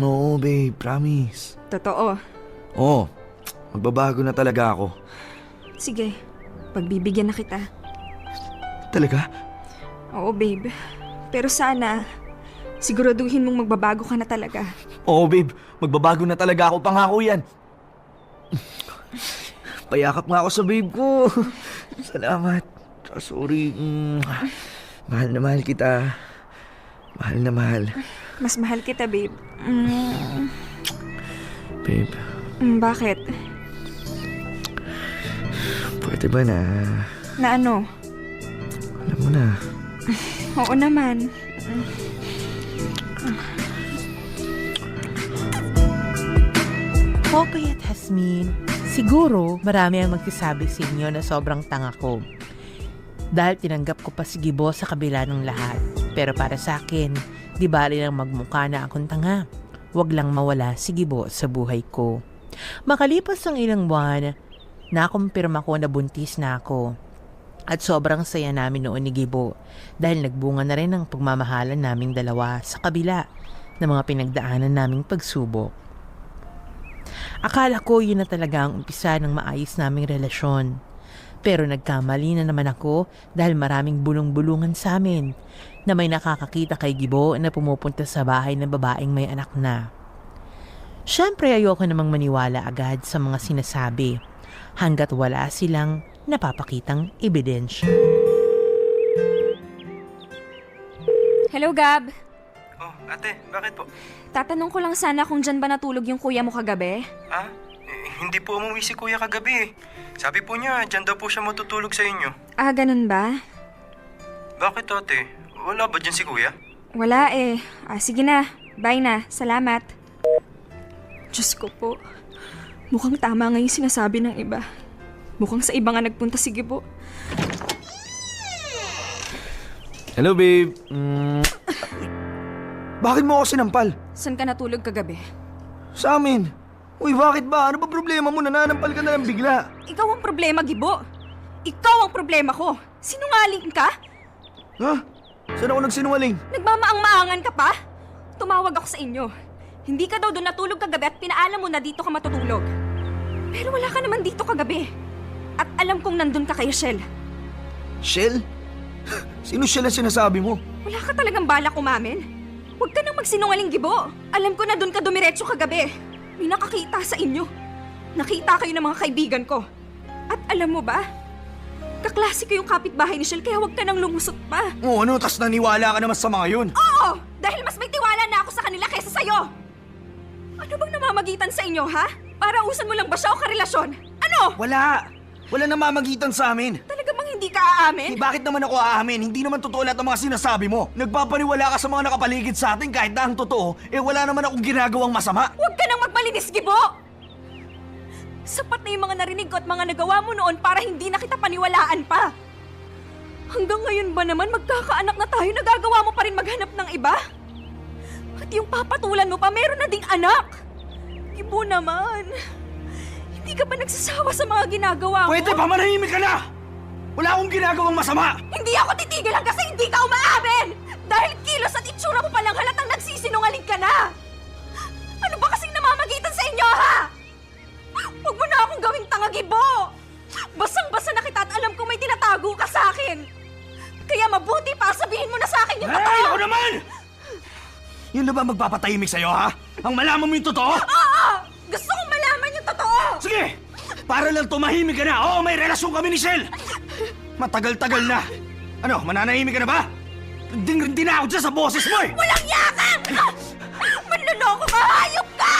Oo, babe. Promise. Totoo. Oo. Magbabago na talaga ako. Sige, pagbibigyan na kita. Talaga? Oo, babe. Pero sana, siguraduhin mong magbabago ka na talaga. Oo, babe. Magbabago na talaga ako. Pangako yan. Payakap nga ako sa babe ko. Salamat. Sorry. Mahal na mahal kita. Mahal na mahal. Mas mahal kita, babe. Babe. Bakit? Pwede ba na? Na ano? Alam mo na. Oo naman. Popoy at Hasmin, siguro marami ang magsasabi sa inyo na sobrang tanga ko. Dahil tinanggap ko pa si Gibo sa kabila ng lahat. Pero para sa akin, di bali lang magmukha na akong tanga. Huwag lang mawala si Gibo sa buhay ko. Makalipas ang ilang buwan, nakumpirma ko na buntis na ako. At sobrang saya namin noon ni Gibo dahil nagbunga na rin ang pagmamahalan naming dalawa sa kabila ng mga pinagdaanan naming pagsubok. Akala ko yun na talaga ang umpisa ng maayos naming relasyon. Pero nagkamali na naman ako dahil maraming bulong-bulungan sa amin na may nakakakita kay Gibo na pumupunta sa bahay ng babaeng may anak na. Siyempre ayoko namang maniwala agad sa mga sinasabi hanggat wala silang napapakitang ebidensya. Hello, Gab. Oh, ate, bakit po? Tatanong ko lang sana kung dyan ba natulog yung kuya mo kagabi? Ah? Hindi po umuwi si kuya kagabi eh. Sabi po niya, dyan daw po siya matutulog sa inyo. Ah, ganun ba? Bakit ate? Wala ba dyan si kuya? Wala eh. Sige na. Bye na. Salamat. Diyos ko po. Mukhang tama nga yung sinasabi ng iba. Mukhang sa iba nga nagpunta si Gibo. Hello, babe. Bakit mo ako sinampal? Saan ka natulog kagabi? Sa amin. Uy, bakit ba? Ano ba problema mo? Nananampal ka na lang bigla. Ikaw ang problema, Gibo. Ikaw ang problema ko. Sinungaling ka? Ha? Saan ako nagsinungaling? Nagmamaang-maangan ka pa? Tumawag ako sa inyo. Hindi ka daw doon natulog kagabi at pinaalam mo na dito ka matutulog. Pero wala ka naman dito kagabi. At alam kong nandun ka kay Shell. Shell? Sino Shell ang sinasabi mo? Wala ka talagang balak umamin? Huwag ka nang magsinungaling, Gibo. Alam ko na doon ka dumiretso kagabi. May nakakita sa inyo. Nakita kayo ng mga kaibigan ko. At alam mo ba? Kaklase ko yung kapitbahay ni Shell kaya huwag ka nang lumusot pa. Oo, ano? Tas naniwala ka naman sa mga yun? Oo! Dahil mas may tiwala na ako sa kanila kaysa sa'yo! Ano bang namamagitan sa inyo, ha? Para usan mo lang ba siya o karelasyon? Ano? Wala! Wala namamagitan sa amin. Talaga bang hindi ka aamin? Bakit naman ako aamin? Hindi naman totoo lahat ng mga sinasabi mo. Nagpapaniwala ka sa mga nakapaligid sa atin kahit na ang totoo, wala naman akong ginagawang masama. Huwag ka nang magmalinis, Gibo! Sapat na yung mga narinig ko at mga nagawa mo noon para hindi na kita paniwalaan pa. Hanggang ngayon ba naman magkakaanak na tayo, nagagawa mo pa rin maghanap ng iba? At yung papatulan mo pa, meron na ding anak. Gibo naman. Hindi ka ba nagsasawa sa mga ginagawa mo? Pwede ba manahimik ka na? Wala akong ginagawang masama. Hindi ako titigilan kasi hindi ka umaamin! Dahil kilos at itsura mo palang halatang nagsisinungaling ka na! Ano ba kasing namamagitan sa inyo, ha? Huwag mo na akong gawing tanga, Gibo! Basang-basa na kita at alam kong may tinatago ka sa akin! Kaya mabuti pa sabihin mo na sa akin yung totoo! Hey, ako naman! Yun na ba magpapatahimik sa'yo, ha? Ang malaman mo yung totoo? Oo! Gusto kong malaman yung totoo! Sige! Para lang tumahimik ka na. Oo, may relasyon kami ni Shell. Matagal-tagal na. Ano, mananahimik ka na ba? Hindi na ako dyan sa boses mo eh! Walang yakan! Manloloko ka! Hayop ka!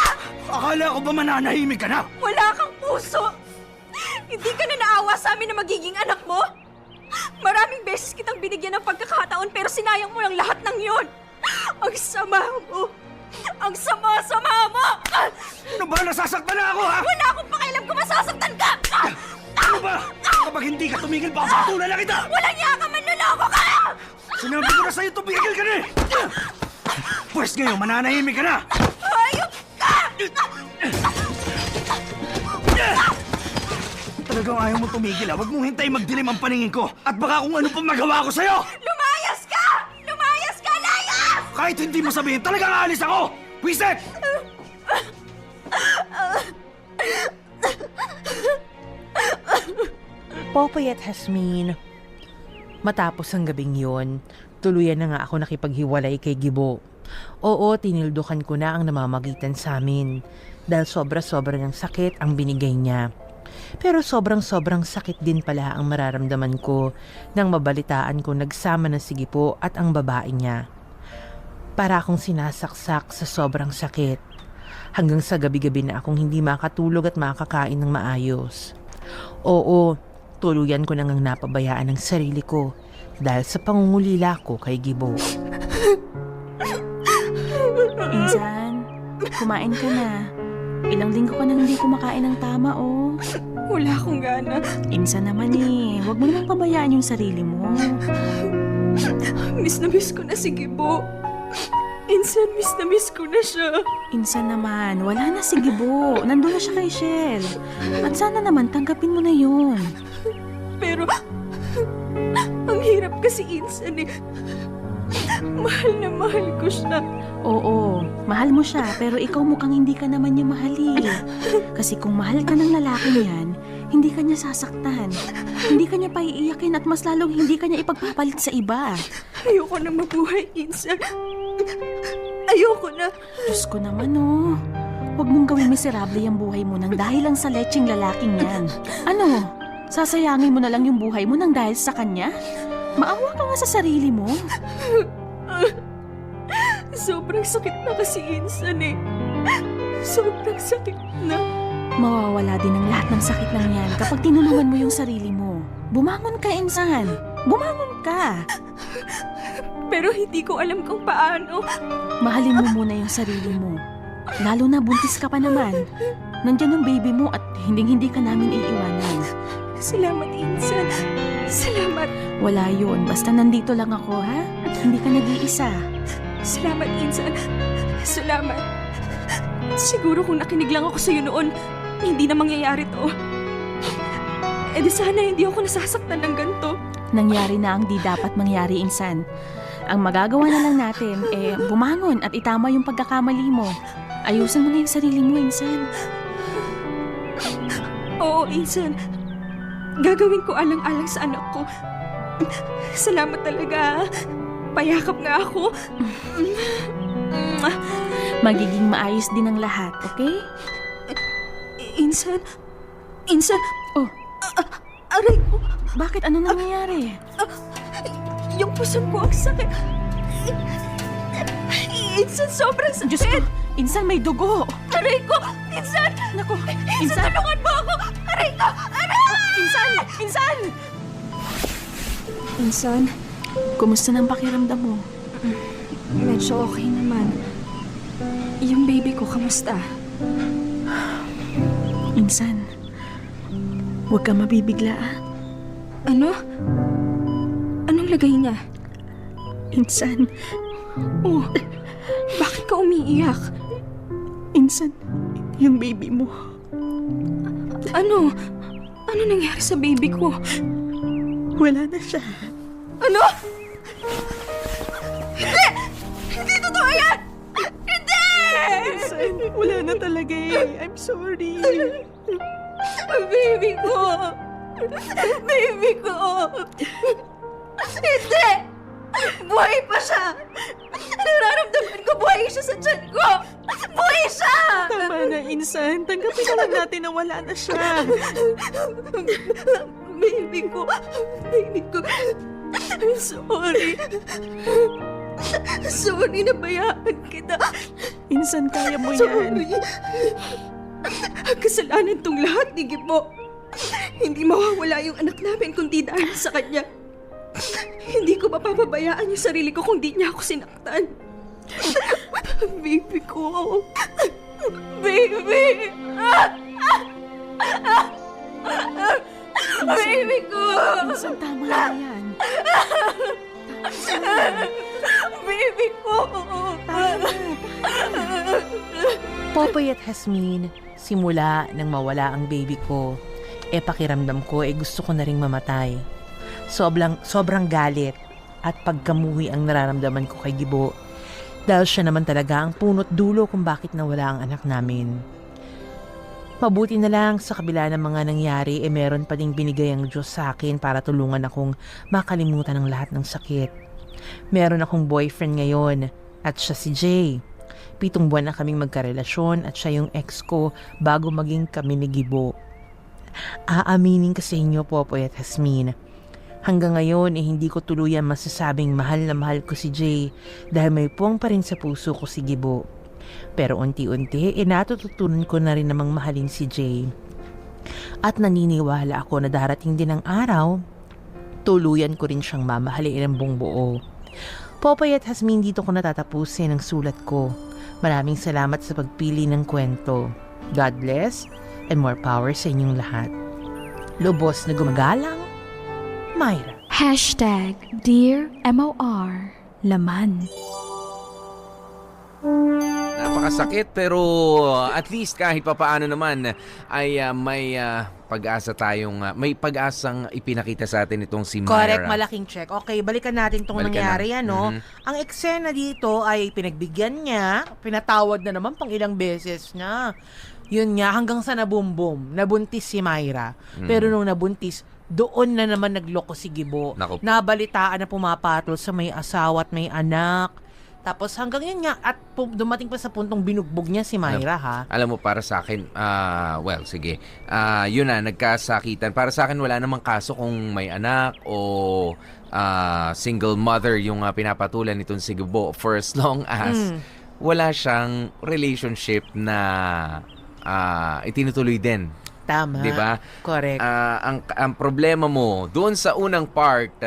Akala ko ba mananahimik ka na? Wala kang puso! Hindi ka na naawa sa amin na magiging anak mo? Maraming beses kitang binigyan ng pagkakataon pero sinayang mo lang lahat ng yon. Ang sama mo! Ang sama-sama mo! Ano ba? Nasasaktan na ako, ha? Wala akong pakialam kung masasaktan ka! Ano ba? Kapag hindi ka tumigil, papatulan na kita! Walang yakan! Manloloko ka! Sinabi ko na sa'yo, tumigil ka na eh! Pwes ngayon, mananahimik ka na! Hayop ka! Talagang ayaw mo tumigil, ha? Huwag mong hintay magdilim ang paningin ko at baka kung ano pang magawa ko sa'yo! Lumayas ka! Lumayas ka! Layas! Kahit hindi mo sabihin, talagang aalis ako! Wiset! Popoy at Hasmin. Matapos ang gabing yun, tuluyan na nga ako nakipaghiwalay kay Gibo. Oo, tinildukan ko na ang namamagitan sa amin dahil sobra-sobra ng sakit ang binigay niya. Pero sobrang-sobrang sakit din pala ang mararamdaman ko nang mabalitaan ko nagsama na si Gibo at ang babae niya. Para akong sinasaksak sa sobrang sakit. Hanggang sa gabi-gabi na akong hindi makatulog at makakain ng maayos. Oo, tuluyan ko nang napabayaan ang sarili ko dahil sa pangungulila ko kay Gibo. Insan, kumain ka na. Ilang linggo ka nang hindi kumakain ng tama, oh. Wala akong gana. Insan naman eh, huwag mo namang pabayaan yung sarili mo. Miss na miss ko na si Gibo. Insan, miss na miss ko na siya. Insan naman, wala na si Gibo. Nandun na siya kay Shell. At sana naman tanggapin mo na yun. Pero, ang hirap kasi Insan eh. Mahal na mahal ko siya. Oo, mahal mo siya, pero ikaw mukhang hindi ka naman niya mahalin. Kasi kung mahal ka ng lalaking yan, hindi ka niya sasaktan. Hindi ka niya paiiyakin at mas lalong hindi ka niya ipagpapalit sa iba. Ayoko na mabuhay, Insan. Ayoko na. Diyos ko naman, oh. Huwag mong gawing miserable yung buhay mo nang dahil lang sa lecheng lalaking yan. Ano? Sasayangin mo na lang yung buhay mo nang dahil sa kanya? Maawa ka nga sa sarili mo. Sobrang sakit na kasi, Insan eh. Sobrang sakit na. Mawawala din ang lahat ng sakit ng yan kapag tinulungan mo yung sarili mo. Bumangon ka, Insan. Bumangon ka. Pero hindi ko alam kung paano. Mahalin mo muna yung sarili mo. Lalo na buntis ka pa naman. Nandyan yung baby mo at hindi ka namin iiwanan. Salamat, Insan. Salamat. Wala yun. Basta nandito lang ako, ha? At hindi ka nag-iisa. Salamat, Insan. Salamat. Siguro kung nakinig lang ako sa'yo noon, hindi na mangyayari to. Eh di sana hindi ako nasasaktan ng ganito. Nangyari na ang di dapat mangyari, Insan. Ang magagawa na lang natin, bumangon at itama yung pagkakamali mo. Ayusin mo na yung sarili mo, Insan. Oo, Insan. Gagawin ko alang-alang sa anak ko. Salamat talaga. Payakap nga ako. Magiging maayos din ang lahat, okay? Insan? Insan? Oh. Aray ko. Bakit? Ano nangyayari? Yung puson ko ang sakit. Insan, sobrang sakit. Diyos ko, Insan, may dugo. Aray ko! Insan! Naku, Insan, tulungan mo ako! Aray ko! Aray! Insan! Insan! Insan, Kumusta ng pakiramdam mo? medyo okay naman. Yung baby ko, kamusta? Insan, huwag ka mabibigla, ah. Ano? Anong lagay niya? Insan, Oh, bakit ka umiiyak? Insan, yung baby mo. Ano? Ano nangyari sa baby ko? Wala na siya. Ano? Hindi! Hindi totoo yan! Hindi! Insan, wala na talaga eh. I'm sorry. Baby ko! Baby ko! Hindi! Buhay pa siya! Nararamdaman ko buhay siya sa tiyan ko! Buhay siya! Tama na, Insan. Tanggapin na lang natin na wala na siya. Baby ko! Baby ko! Sorry! Sorry na bayaan kita! Insan, kaya mo yan. Sorry! Kasalanan tong lahat ni Gibo. Hindi mawawala yung anak namin kundi dahil sa kanya. Hindi ko mapapabayaan yung sarili ko kung di niya ako sinaktan. Baby ko. Baby! Baby ko! Insan, tama na yan. Baby ko! Popoy at Jasmine, simula nang mawala ang baby ko, pakiramdam ko gusto ko na ring mamatay. Sobrang galit at pagkamuhi ang nararamdaman ko kay Gibo dahil siya naman talaga ang punot dulo kung bakit nawala ang anak namin. Mabuti na lang sa kabila ng mga nangyari meron pa ding binigay ang Diyos sa akin para tulungan akong makalimutan ang lahat ng sakit. Meron akong boyfriend ngayon at siya si Jay. 7 buwan na kaming magkarelasyon at siya yung ex ko bago maging kami ni Gibo. Aaminin ka sa inyo, Popoy at Jasmine. Hanggang ngayon hindi ko tuluyan masasabing mahal na mahal ko si Jay dahil may puwang pa rin sa puso ko si Gibo. Pero unti-unti natututunan ko na rin namang mahalin si Jay. At naniniwala ako na darating din ang araw, tuluyan ko rin siyang mamahalin ng buong buo. Popoy at Jasmine, dito ko natatapusin ang sulat ko. Maraming salamat sa pagpili ng kwento. God bless and more power sa inyong lahat. Lubos na gumagalang, Myra. Dear MOR, laman. Napakasakit pero at least kahit papaano naman ay may pag-asa tayong may pag-asang ipinakita sa atin itong si Myra. Correct, malaking check. Okay, balikan natin itong nangyari, ano? Mm-hmm. Ang eksena dito ay pinagbigyan niya, pinatawad na naman pang ilang beses niya. Yun nga, hanggang sa nabumbum, nabuntis si Myra. Pero nung nabuntis, doon na naman nagloko si Gibo. Naku. Nabalitaan na pumapatol sa may asawa at may anak. Tapos hanggang yun nga, at dumating pa sa puntong binugbog niya si Myra, ha? Alam mo, para sa akin, well, sige. Yun na, nagkasakitan. Para sa akin, wala namang kaso kung may anak o single mother yung pinapatulan nitong si Gibo for as long as wala siyang relationship na itinutuloy din. Tama. Diba? Correct. Ang problema mo, doon sa unang part,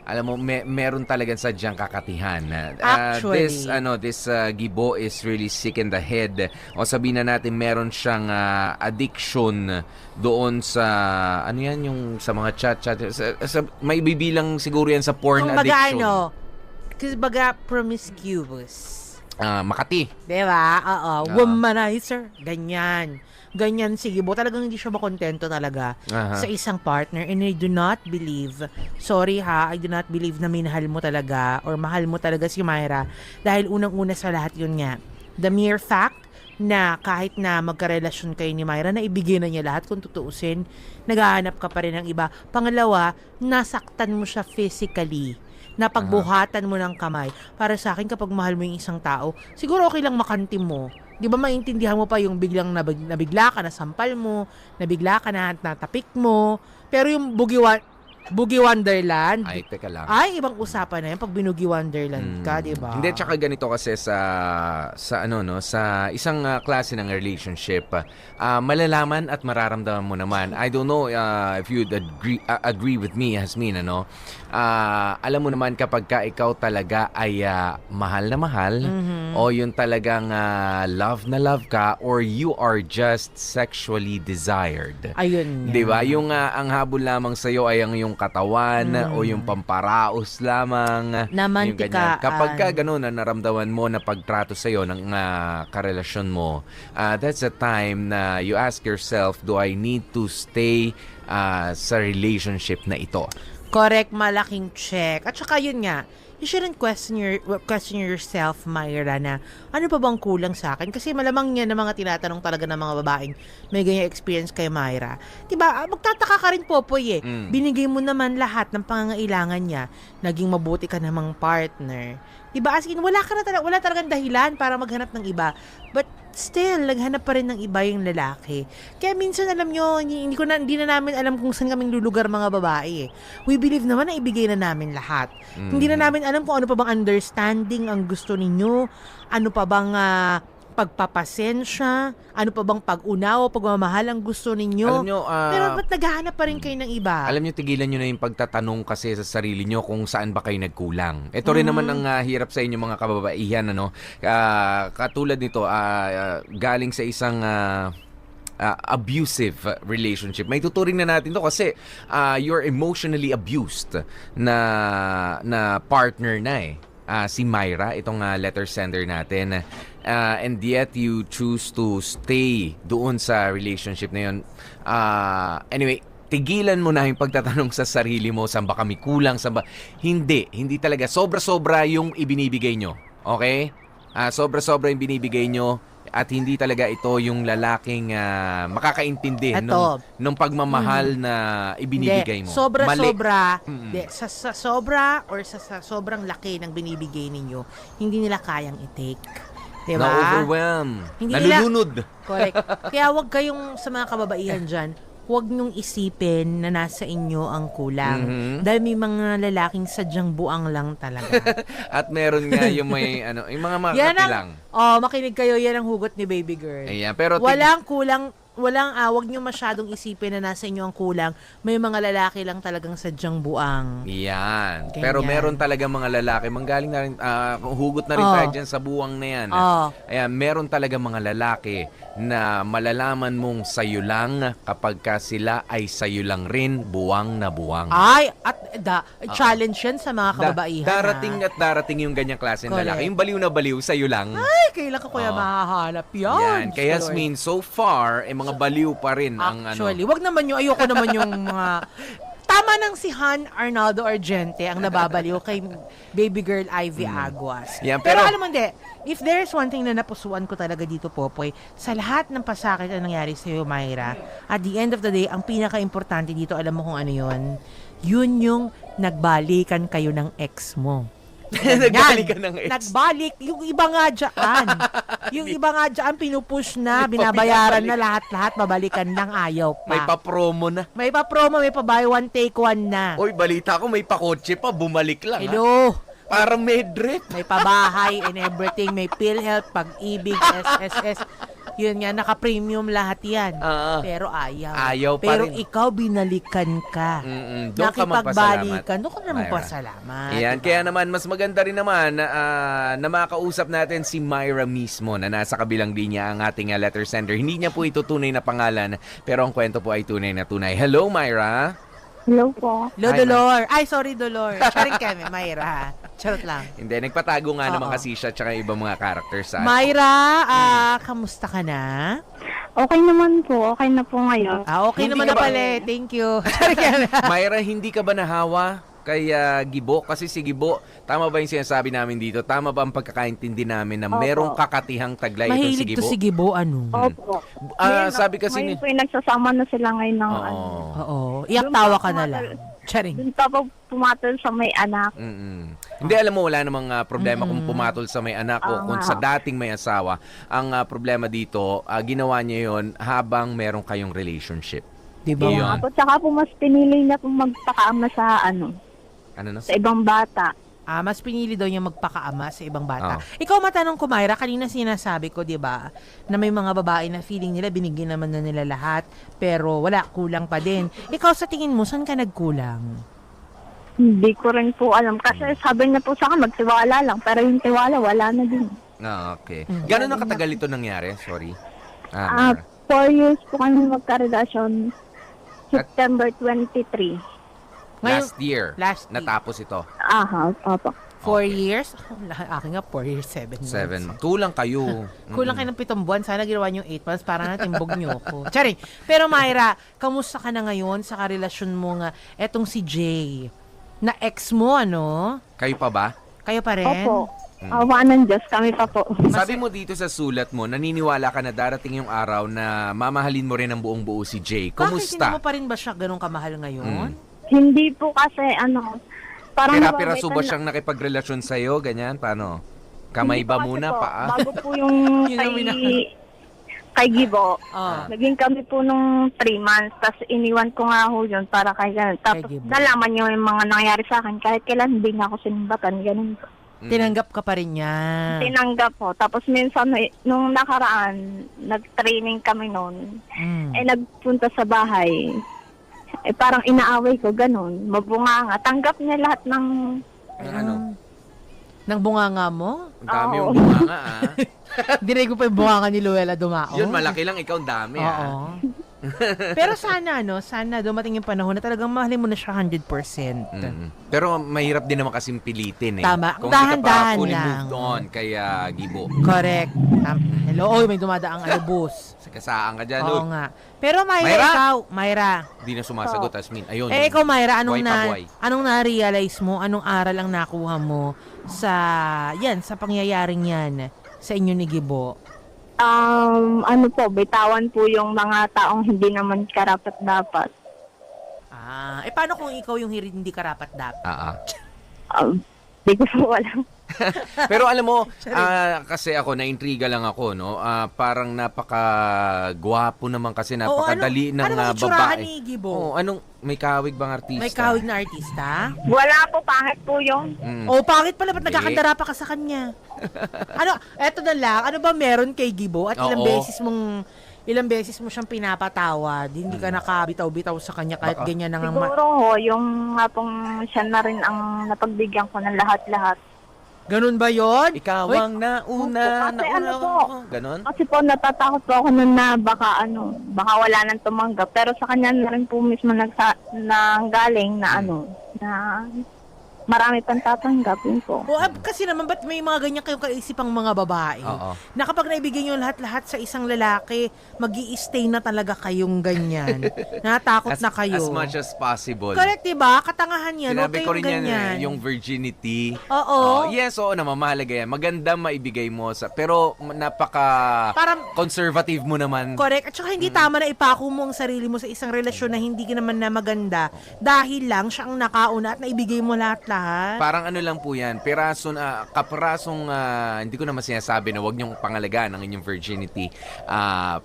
alam mo, meron talagang sadyang kakatihan. Actually. This Gibo is really sick in the head. O sabihin na natin, meron siyang addiction doon sa, ano yan, yung sa mga chat. May bibilang siguro yan sa porn addiction. Kasi baga promiscuous. Makati. Diba? Oo. Womanizer. Ganyan si Gibo. Talagang hindi siya makontento talaga sa isang partner. And I do not believe, sorry ha, I do not believe na minahal mo talaga or mahal mo talaga si Myra. Dahil unang-una sa lahat yun nga. The mere fact na kahit na magkarelasyon kayo ni Myra, na ibigay na niya lahat kung tutuusin, naghahanap ka pa rin ng iba. Pangalawa, nasaktan mo siya physically. Napagbuhatan mo ng kamay. Para sa akin, kapag mahal mo yung isang tao, siguro okay lang makantim mo. Di ba maintindihan mo pa yung biglang nabigla ka, nasampal mo, nabigla ka na natapik mo. Pero yung Boogie Wonderland, Ay, teka lang. ay ibang usapan na yan pag binugi Wonderland ka, di ba? Hindi, tsaka ganito kasi sa isang klase ng relationship, malalaman at mararamdaman mo naman. I don't know if you'd agree with me, Hasmin, alam mo naman kapag ka ikaw talaga ay mahal na mahal, o yung talagang love na love ka, or you are just sexually desired. Ayun. Di ba? Yung ang habol lamang sa'yo ay ang yung katawan o yung pamparaos lamang. Yung ganyan. Kapag ka ganun na naramdaman mo na pagtrato sa'yo ng karelasyon mo, that's the time na you ask yourself, do I need to stay sa relationship na ito? Correct, malaking check. At saka yun nga, you shouldn't question yourself, Myra, na ano pa bang kulang sa akin? Kasi malamang yan ng mga tinatanong talaga ng mga babaeng may ganyan experience kay Myra. Diba? Magtataka ka rin, Popoy, Binigay mo naman lahat ng pangangailangan niya. Naging mabuti ka namang partner. Diba? As in, wala talagang dahilan para maghanap ng iba. But still, naghanap pa rin ng iba yung lalaki. Kaya minsan, alam nyo, hindi na namin alam kung saan kaming lulugar mga babae. We believe naman na ibigay na namin lahat. Hindi na namin alam kung ano pa bang understanding ang gusto ninyo, ano pa bang pagpapasensya, ano pa bang pag-unaw o pagmamahal ang gusto ninyo. Alam nyo, pero ba't naghahanap pa rin kayo ng iba? Alam nyo, tigilan nyo na yung pagtatanong kasi sa sarili nyo kung saan ba kayo nagkulang. Ito rin naman ang hirap sa inyo mga kababaihan. Katulad nito, galing sa isang abusive relationship. May tuturing na natin to kasi you're emotionally abused na partner na si Myra, itong letter sender natin. And yet you choose to stay doon sa relationship na yun. Anyway, tigilan mo na yung pagtatanong sa sarili mo, saan ba kami kulang, Hindi talaga. Sobra-sobra yung ibinibigay nyo. Okay? Sobra-sobra yung binibigay nyo. At hindi talaga ito yung lalaking makakaintindi nung pagmamahal na ibinibigay mo. Sobra-sobra. Sa sobra or sa sobrang laki ng binibigay ninyo, hindi nila kayang i-take. Diba? Na-overwhelm. Nalulunod. Correct. Kaya wag kayong sa mga kababaihan dyan, huwag niyong isipin na nasa inyo ang kulang. Dahil may mga lalaking sadyang buang lang talaga. At meron nga yung may yung mga makati lang. Makinig kayo, yan ang hugot ni Baby Girl. Ayan, pero walang kulang, wag niyo masyadong isipin na nasa inyo ang kulang. May mga lalaki lang talagang sadyang buang. Yan. Ganyan. Pero meron talaga mga lalaki, manggaling na rin, hugot na rin tayo dyan sa buwang na yan. Ayan, meron talaga mga lalaki na malalaman mong sayo lang kapag ka sila ay sayo lang rin, buwang na buwang. Ay, at challenge yan sa mga kababaihan. Darating yung ganyang klase ng lalaki. Yung baliw na baliw, sayo lang. Ay, kailan ka kuya mahahanap yan? Yan. Kaya Yasmin, so far, mga baliw pa rin ang Actually, wag naman yung, ayoko naman yung mga... Tama nang si Han Arnaldo Argente ang nababaliw kay Baby Girl Ivy Aguas. Yeah, pero alam mo, if there's one thing na napusuan ko talaga dito, Popoy, sa lahat ng pasakit na nangyari sa iyo, Myra, at the end of the day, ang pinaka-importante dito, alam mo kung ano yun? Yun yung nagbalikan kayo ng ex mo. Nagbalik ka ng ex. Nagbalik. Yung iba nga dyan. Yung iba nga dyan, pinupush na, binabayaran na lahat-lahat, babalikan lang, ayaw pa. May pa-promo na. May pa-promo, may pa-buy one, take one na. Oy, balita ko may pa-kotse pa, bumalik lang. Hello. Parang medrep. May pabahay and everything. May PhilHealth, Pag-ibig, SSS. Yun nga, naka-premium lahat yan. Pero ayaw. Ayaw pa Pero rin. ikaw, binalikan ka. Doon ka magpasalamat. Nakipagbalikan. Doon ka na Myra. magpasalamat. Ayan, kaya naman, mas maganda rin naman na makausap natin si Myra mismo na nasa kabilang linya ang ating letter sender. Hindi niya po ito tunay na pangalan, pero ang kwento po ay tunay na tunay. Hello, Myra. Hello po. Hello, Hi, Dolor. Ay, sorry, Dolor. Charing kami, Myra. Charot lang. Hindi, nagpatago nga naman Oo. kasi siya tsaka ibang mga characters sa Myra, kamusta ka na? Okay naman po. Okay na po ngayon. Okay Hindi naman ka na ba- pala. Thank you. Charing kami. Myra, hindi ka ba nahawa kay Gibo? Kasi si Gibo, tama ba yung sinasabi namin dito? Tama ba ang pagkakaintindi namin na merong kakatihang taglay itong si Mahilig Gibo? to si Gibo, ano? Opo. Sabi kasi Ngayon po yung nagsasama na sila ngayon ng ano. Oo. Iyak tawa ka na lang. Charing. Doon pa po pumatol sa may anak. Hindi, alam mo, wala namang problema kung pumatol sa may anak o kung sa dating may asawa. Ang problema dito, ginawa niya yon habang meron kayong relationship. Diba? Yun. At saka po mas pinili niya pong magpakaama sa ano, Ano na? sa ibang bata. Mas pinili daw niya magpakaama sa ibang bata. Oo. Ikaw matanong ko, Myra, kanina sinasabi ko, di ba, na may mga babae na feeling nila, binigyan naman na nila lahat, pero wala, kulang pa din. Ikaw sa tingin mo, saan ka nagkulang? Hindi ko rin po alam. Kasi sabi niya po sa akin, magtiwala lang. Pero yung tiwala, wala na din. Okay. Gano'n na katagal ito nangyari? Sorry. Myra. 4 years po kami magkarelasyon. September 23. Last year, Last natapos ito. Aha, opo. 4 years? Akin nga, 4 years, 7 months. 7. Kulang kayo. Kulang kayo ng 7 buwan. Sana ginawa niyo 8 months para na timbog niyo ako. Charing. Pero Myra, kamusta ka na ngayon sa karelasyon mo nga? Etong si Jay. Na ex mo, ano? Kayo pa ba? Kayo pa rin? Opo. Awa ng Diyos, kami pa po. Sabi mo dito sa sulat mo, naniniwala ka na darating yung araw na mamahalin mo rin ang buong buo si Jay. Bakit hindi Kumusta? mo pa rin ba siya ganun kamahal ngayon? Hindi po kasi ano, parang Pira-piraso ba nababitan siyang nakipagrelasyon sa'yo? Ganyan? Paano? Kamay Hindi ba po kasi muna? po, Paa? Bago po yung Yun ang kay Gibo, Ah. naging kami po nung 3 months, tapos iniwan ko nga ho yun para kay ganun. Tapos Gibo. nalaman niyo yung mga nangyari sa akin, kahit kailan hindi niya ako sinimbatan, ganun po. Tinanggap ka pa rin niya. Tinanggap po. Tapos minsan, nung nakaraan, nag-training kami noon, nagpunta sa bahay, parang inaaway ko, ganun, mabunganga. Tanggap niya lahat ng... Ano? Nang bunganga mo? Ang dami Oo. yung bunganga, Dinig ko pa yung bunganga ni Luella Dumao. Yun, malaki lang. Ikaw, ang dami, Oo. Pero sana, sana dumating yung panahon na talagang mahalin mo na siya 100%. Pero mahirap din naman kasing pilitin, eh. Tama. Kung hindi ka pa Dahan-dahan fully lang. moved on kay Gibo. Correct. Hello, may dumadaang bus. Kasaan ka dyan, Oo Lud. nga. Pero Myra, Myra? ikaw, Myra. Hindi na sumasagot, Asmin. Ayun. Ikaw Myra, Buhay pa buhay. anong na-realize mo? Anong aral ang nakuha mo sa pangyayaring yan sa inyo ni Gibo? ano po, bitawan po yung mga taong hindi naman karapat-dapat. Paano kung ikaw yung hindi karapat-dapat? Di ko po alam. Pero alam mo, kasi ako, naintriga lang ako, no? Parang napaka-gwapo naman kasi, napakadali ng anong itsurahan babae. ni Gibo? May kahawig bang artista? May kahawig na artista? Wala po, pangit po yung... Pangit pala, ba't nagkakandara pa ka sa kanya? Eto na lang, ano ba meron kay Gibo? At ilang beses mo siyang pinapatawad, hindi ka nakabitaw-bitaw sa kanya kahit ganyan na nga. Siguro yung nga pong siya na rin ang napagbigyan ko ng lahat-lahat. Ganun ba yon? Ikaw ang nauna, Kasi ano po, Ganon? kasi po natatakot po ako nun na baka wala nang tumanggap. Pero sa kanya na rin po mismo nanggaling na na marami pang tatanggapin po. Kasi naman, ba't may mga ganyan kayong kaisipang mga babae? Na kapag naibigay nyo lahat-lahat sa isang lalaki, mag-i-stay na talaga kayong ganyan. Natakot na kayo. As much as possible. Correct, diba? Katangahan yan. Sinabi ko rin ganyan. yan, yung virginity. Oo. Yes, oo naman, mahalaga yan. Maganda maibigay mo. Pero conservative mo naman. Correct. At saka hindi tama na ipako mo ang sarili mo sa isang relasyon na hindi ka naman na maganda dahil lang siya ang nakauna at naibigay mo lahat-lahat. lahat? Parang ano lang po yan, kaprasong, hindi ko naman sinasabi na huwag niyong pangalagaan ang inyong virginity.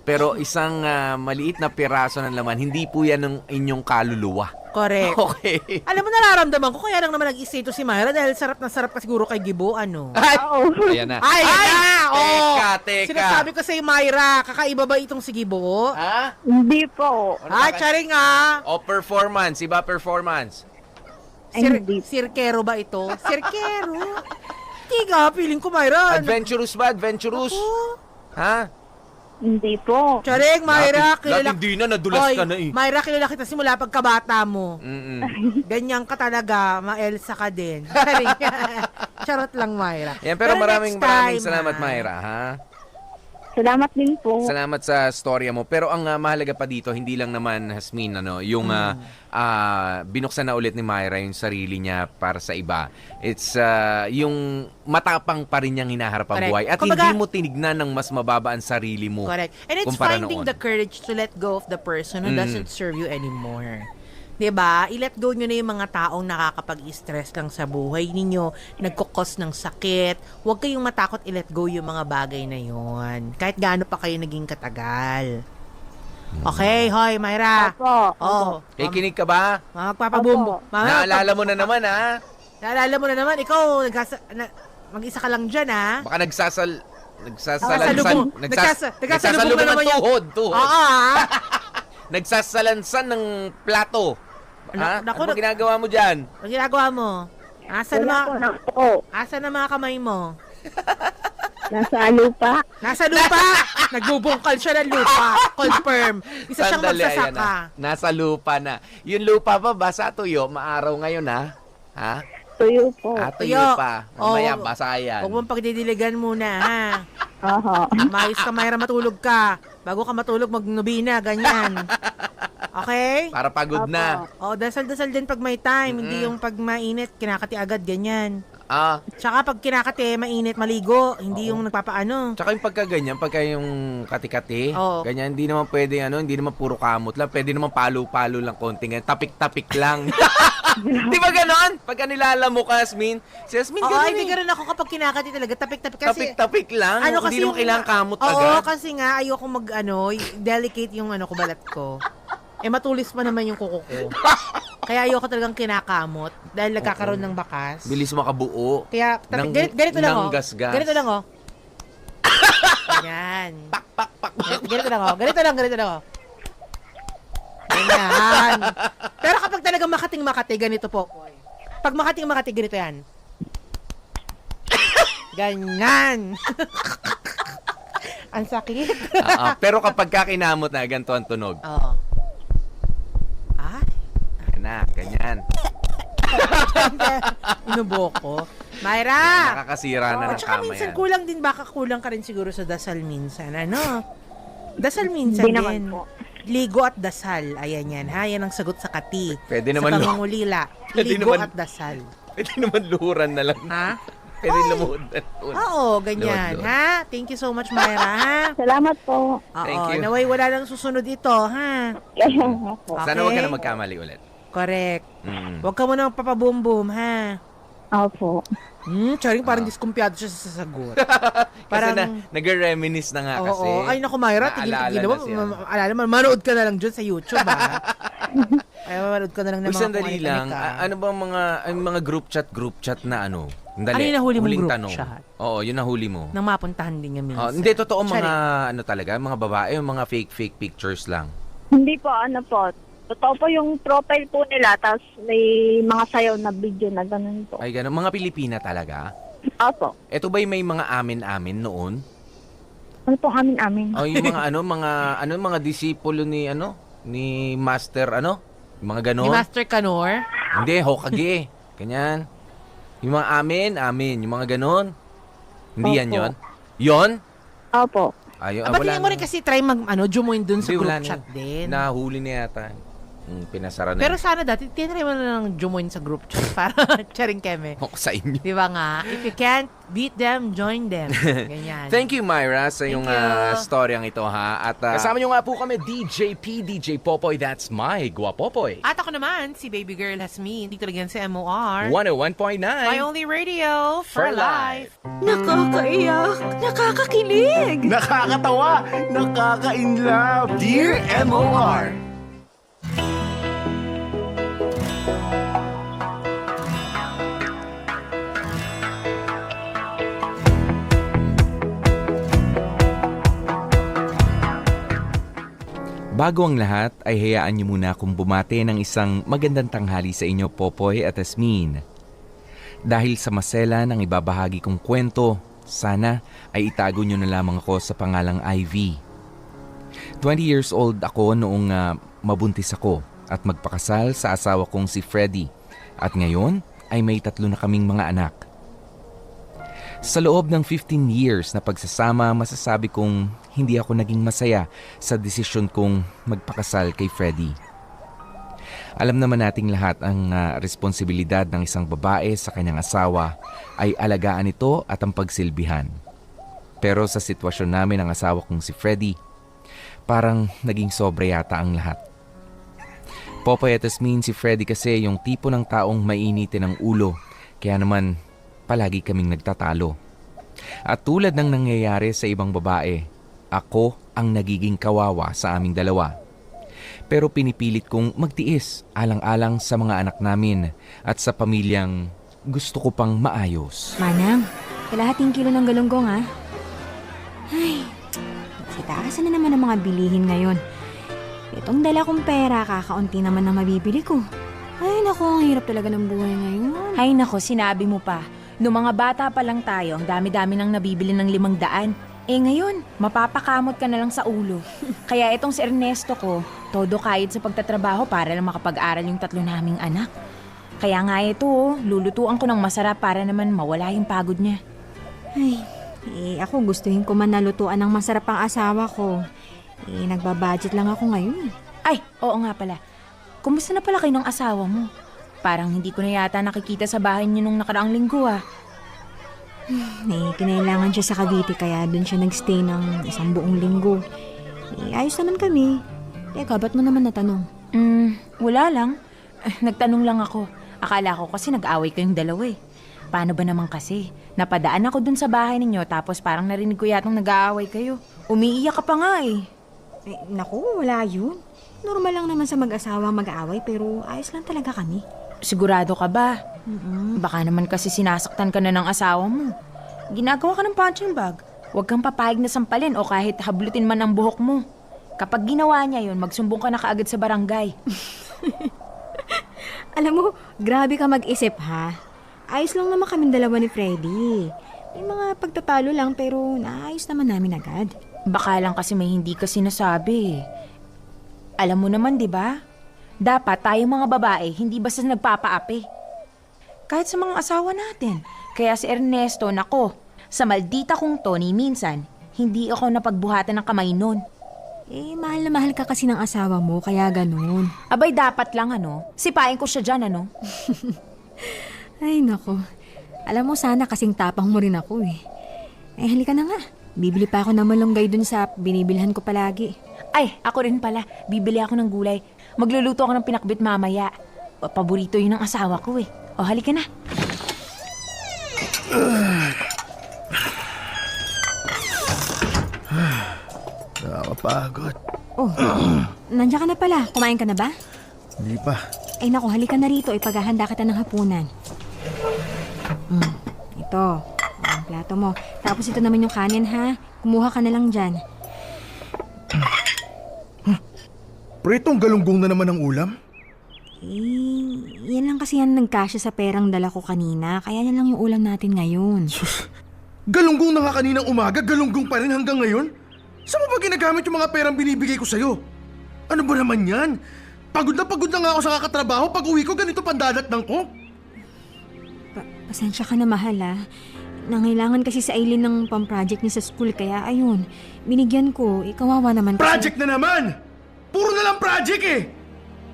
Pero isang maliit na piraso ng laman, hindi po yan ng inyong kaluluwa. Correct. Okay. Alam mo, nararamdaman ko, kaya lang naman nag-istay si Myra dahil sarap na sarap ka siguro kay Gibo, ano? Ayan na. Ay! Teka. Sinasabi ko sa'yo, Myra, kakaiba ba itong si Gibo? Ha? Hindi po. Charing nga. O performance, iba performance. Sirkero ba ito? Sirkero? Tiga, feeling ko, Myra. Adventurous ba? Adventurous? Ha? Hindi po. Charing, Myra, Lating di na, nadulas ka na eh. Myra, kilala kita simula pagkabata mo. Mm-mm. Ganyan ka talaga, ma-Elsa ka din. Charing. Charot lang, Myra. Yan, pero maraming next time, salamat, Myra, ha? Salamat din po. Salamat sa storya mo. Pero ang mahalaga pa dito, hindi lang naman, Hasmin, yung binuksan na ulit ni Myra yung sarili niya para sa iba. It's yung matapang pa rin niyang hinaharap ang buhay. At hindi mo tinignan ng mas mababa ang sarili mo. Correct. And it's finding the courage to let go of the person who doesn't serve you anymore. 'Di ba? I-let go nyo na yung mga taong nakakapag-stress lang sa buhay ninyo, nagkukos ng sakit. Huwag kayong matakot i-let go yung mga bagay na yon. Kahit gaano pa kayo naging katagal. Okay, hoy, Myra. Opo. Kinig ka ba? Magpapabumbo. Naalala mo na naman, ha? Naalala mo na naman, ikaw, mag-isa ka lang dyan, ha? Baka nagsasalansan na naman yan. Tuhod. Oo, ha? Nagsasalansan ng plato. Ha? Naku, ano ginagawa mo dyan? Ang ginagawa mo? Asan na mga kamay mo? Nasa lupa. Nasa lupa? Nagbubungkal siya ng lupa. Confirm. Isa siyang magsasaka. Nasa lupa na. Yung lupa pa, basa tuyo, maaraw ngayon, ha? Ha? Tuyo po. Tuyo pa. Mamaya, basa yan. Huwag mong pagdidiligan muna, ha? Aha. Mayos ka, Myra, matulog ka. Bago ka matulog, magnobina, ganyan. Okay? Para pagod na. Dasal-dasal din pag may time. Hindi yung pag mainit, kinakati agad, ganyan. Tsaka pag kinakati, mainit, maligo. Hindi yung nagpapaano. Tsaka yung pagkaganyan, pagka yung kati-kati, ganyan, hindi naman pwede, hindi naman puro kamot lang. Pwede naman palo-palo lang konting, tapik-tapik lang. Di ba ganon? Pagka nilala mo ka, Asmin, si Asmin ganon hindi ganon ako kapag kinakati talaga. Tapik-tapik kasi. Tapik-tapik lang. Hindi naman kailangan kamot agad. Oo, kasi nga, ayoko delicate yung balat ko. Matulis pa naman yung kuko ko. Kaya ayoko talagang kinakamot dahil nagkakaroon ng bakas. Bilis makabuo. Kaya, ganito lang, ng gas-gas. Ganito lang, Yan. Pak. Ganito lang, Ganito lang, Ganyan. Pero kapag talagang makating-makati, ganito po. Pag makating-makati, ganito yan. Ganyan. Ang sakit. Pero kapag kakinamot na, ganito ang tunog. Oo. Na, ganyan. Inubo ko. Myra! Nakakasira na ng Tsaka kama minsan yan. kulang ka rin siguro sa dasal minsan. Dasal minsan Hindi din. naman po. Ligo at dasal. Ayan yan, ha? Yan ang sagot sa kati. Pwede naman sa pangungulila. Ligo at dasal. Pwede naman luhuran na lang. Ha? Pwede lumuhod na. Oo, ganyan. Luhod. Ha? Thank you so much, Myra, ha? Salamat po. Thank you. Naway wala nang susunod ito, ha? Sana huwag ka na magkamali ulit. Correct. Huwag ka muna papaboom-boom, ha? Opo. Charing parang diskumpiyado siya sa sagot. Kasi nag-reminisce na nga kasi. Oo. Ay, naku, Myra, tigil-tigil mo. Alala mo, manood ka na lang dyan sa YouTube, ha? Ay, manood ka na lang ng mga sandali lang. Ano ba mga group chat na ano? Ano yung nahuli mong group tanong. chat? Oo, yun nahuli mo. Nang mapuntahan din niya minsan. Hindi, totoo mga talaga, mga babae, mga fake pictures lang. Hindi po, po. Totoo po yung profile po nila, tapos may mga sayaw na video na ganun po. Ay, ganun. Mga Pilipina talaga? Opo. Ito ba'y may mga amin-amin noon? Ano pong amin-amin? Yung mga mga disipulo ni Master, mga ganon? Ni Master Kanor? Hindi, Hokage. Ganyan. Yung mga amin, yung mga ganon. Hindi Opo. yan yon? Yon? Opo. Ba't hindi mo rin kasi try join dun sa group chat din? Nahuli na yata. Pinasara na. Pero sana dati, tinry mo na lang join sa group chat para charing keme. Ako sa inyo. Di ba nga? If you can't beat them, join them. Ganyan. Thank you, Myra, sa Thank yung you. storyang ito, ha? At kasama nyo nga po kami, DJ P, DJ Popoy, that's my Guapopoy. At ako naman, si Baby Girl Hasmin. Dito lang yan sa MOR. 101.9. My only radio for life. Nakakaiyak! Nakakakilig! Nakakatawa! Nakaka-inlove! Dear MOR! Bago ang lahat, ay hayaan niyo muna akong bumate ng isang magandang tanghali sa inyo, Popoy at Asmin. Dahil sa masela ng ibabahagi kong kwento, sana ay itago niyo na lamang ako sa pangalang Ivy. 20 years old ako noong mabuntis ako at magpakasal sa asawa kong si Freddy. At ngayon ay may 3 na kaming mga anak. Sa loob ng 15 years na pagsasama, masasabi kong hindi ako naging masaya sa desisyon kong magpakasal kay Freddy. Alam naman nating lahat ang responsibilidad ng isang babae sa kanyang asawa ay alagaan ito at ang pagsilbihan. Pero sa sitwasyon namin ng asawa kong si Freddy, parang naging sobra yata ang lahat. Popoy at Asmin, si Freddy kasi yung tipo ng taong mainitin ang ulo, kaya naman palagi kaming nagtatalo. At tulad ng nangyayari sa ibang babae, ako ang nagiging kawawa sa aming dalawa. Pero pinipilit kong magtiis alang-alang sa mga anak namin at sa pamilyang gusto ko pang maayos. Manang, kalahating kilo ng galunggong ha. Ay, si taasan na naman ang mga bilihin ngayon. Itong dala kong pera, kakaunti naman ang mabibili ko. Ay naku, ang hirap talaga ng buhay ngayon. Ay naku, sinabi mo pa. Noong mga bata pa lang tayo, ang dami-dami nang nabibili ng 500. Ngayon, mapapakamot ka na lang sa ulo. Kaya itong si Ernesto ko, todo kayod sa pagtatrabaho para lang makapag-aral yung 3 naming anak. Kaya nga ito, lulutuan ko ng masarap para naman mawala yung pagod niya. Ay, ako gustuhin ko man nalutuan ng masarap ang asawa ko. Nagbabudget lang ako ngayon. Ay, oo nga pala. Kumusta na pala kayo ng asawa mo? Parang hindi ko na yata nakikita sa bahay niyo nung nakaraang linggo kinailangan siya sa Cavite kaya doon siya nagstay ng 1 buong linggo. Ayos naman kami. Teka, ba't mo naman natanong? Wala lang. Nagtanong lang ako. Akala ko kasi nag-away kayong dalawa Paano ba naman kasi? Napadaan ako dun sa bahay ninyo tapos parang narinig ko yatang nag-aaway kayo. Umiiyak ka pa nga Naku, wala yun. Normal lang naman sa mag-asawa mag-aaway pero ayos lang talaga kami. Sigurado ka ba? Baka naman kasi sinasaktan ka na ng asawa mo. Ginagawa ka ng punching bag. Huwag kang papayag na sampalin o kahit hablutin man ang buhok mo. Kapag ginawa niya yun, magsumbong ka na kaagad sa barangay. Alam mo, grabe ka mag-isip ha. Ayos lang naman kaming dalawa ni Freddy. May mga pagtatalo lang pero naayos naman namin agad. Baka lang kasi may hindi ka sinasabi. Alam mo naman, di ba? Dapat tayong mga babae, hindi basta nagpapaapi. Kahit sa mga asawa natin. Kaya si Ernesto, nako, sa maldita kong Tony, minsan, hindi ako napagbuhatan ng kamay nun. Mahal na mahal ka kasi ng asawa mo, kaya ganun. Abay, dapat lang, sipain ko siya dyan, Ay, nako. Alam mo, sana kasing tapang mo rin ako, halika na nga. Bibili pa ako ng malunggay dun sa binibilhan ko palagi. Ay, ako rin pala. Bibili ako ng gulay. Magluluto ako ng pinakbit mamaya. Paborito yun ng asawa ko O, halika na. Nakakapagod. Nandiyan ka na pala. Kumain ka na ba? Hindi pa. Ay naku, halika na rito. Ipaghahanda kita ng hapunan. Ito. Ang plato mo. Tapos ito naman yung kanin ha. Kumuha ka na lang dyan. Pritong galunggong na naman ang ulam? Yan lang kasi yan nagkasya sa perang dala ko kanina. Kaya yan lang yung ulam natin ngayon. Sus, galunggong na nga kaninang umaga, galunggong pa rin hanggang ngayon? Saan mo ba ginagamit yung mga perang binibigay ko sa'yo? Ano ba naman yan? Pagod na nga ako sa kakatrabaho. Pag uwi ko, ganito pandadatnang ko. Pasensya ka na mahal Nangailangan kasi sa Aileen ng pang-project niya sa school. Kaya ayun, binigyan ko. Kawawa naman kasi. Project na naman! Puro na lang project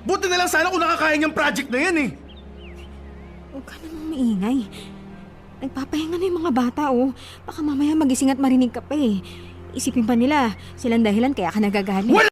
Buti na lang sana kung nakakaya niyang project na yan eh. Huwag ka namang maingay. Nagpapahinga na yung mga bata, oh. Baka mamaya magising at marinig ka pa eh. Isipin pa nila, silang dahilan kaya ka nagagalit. Wala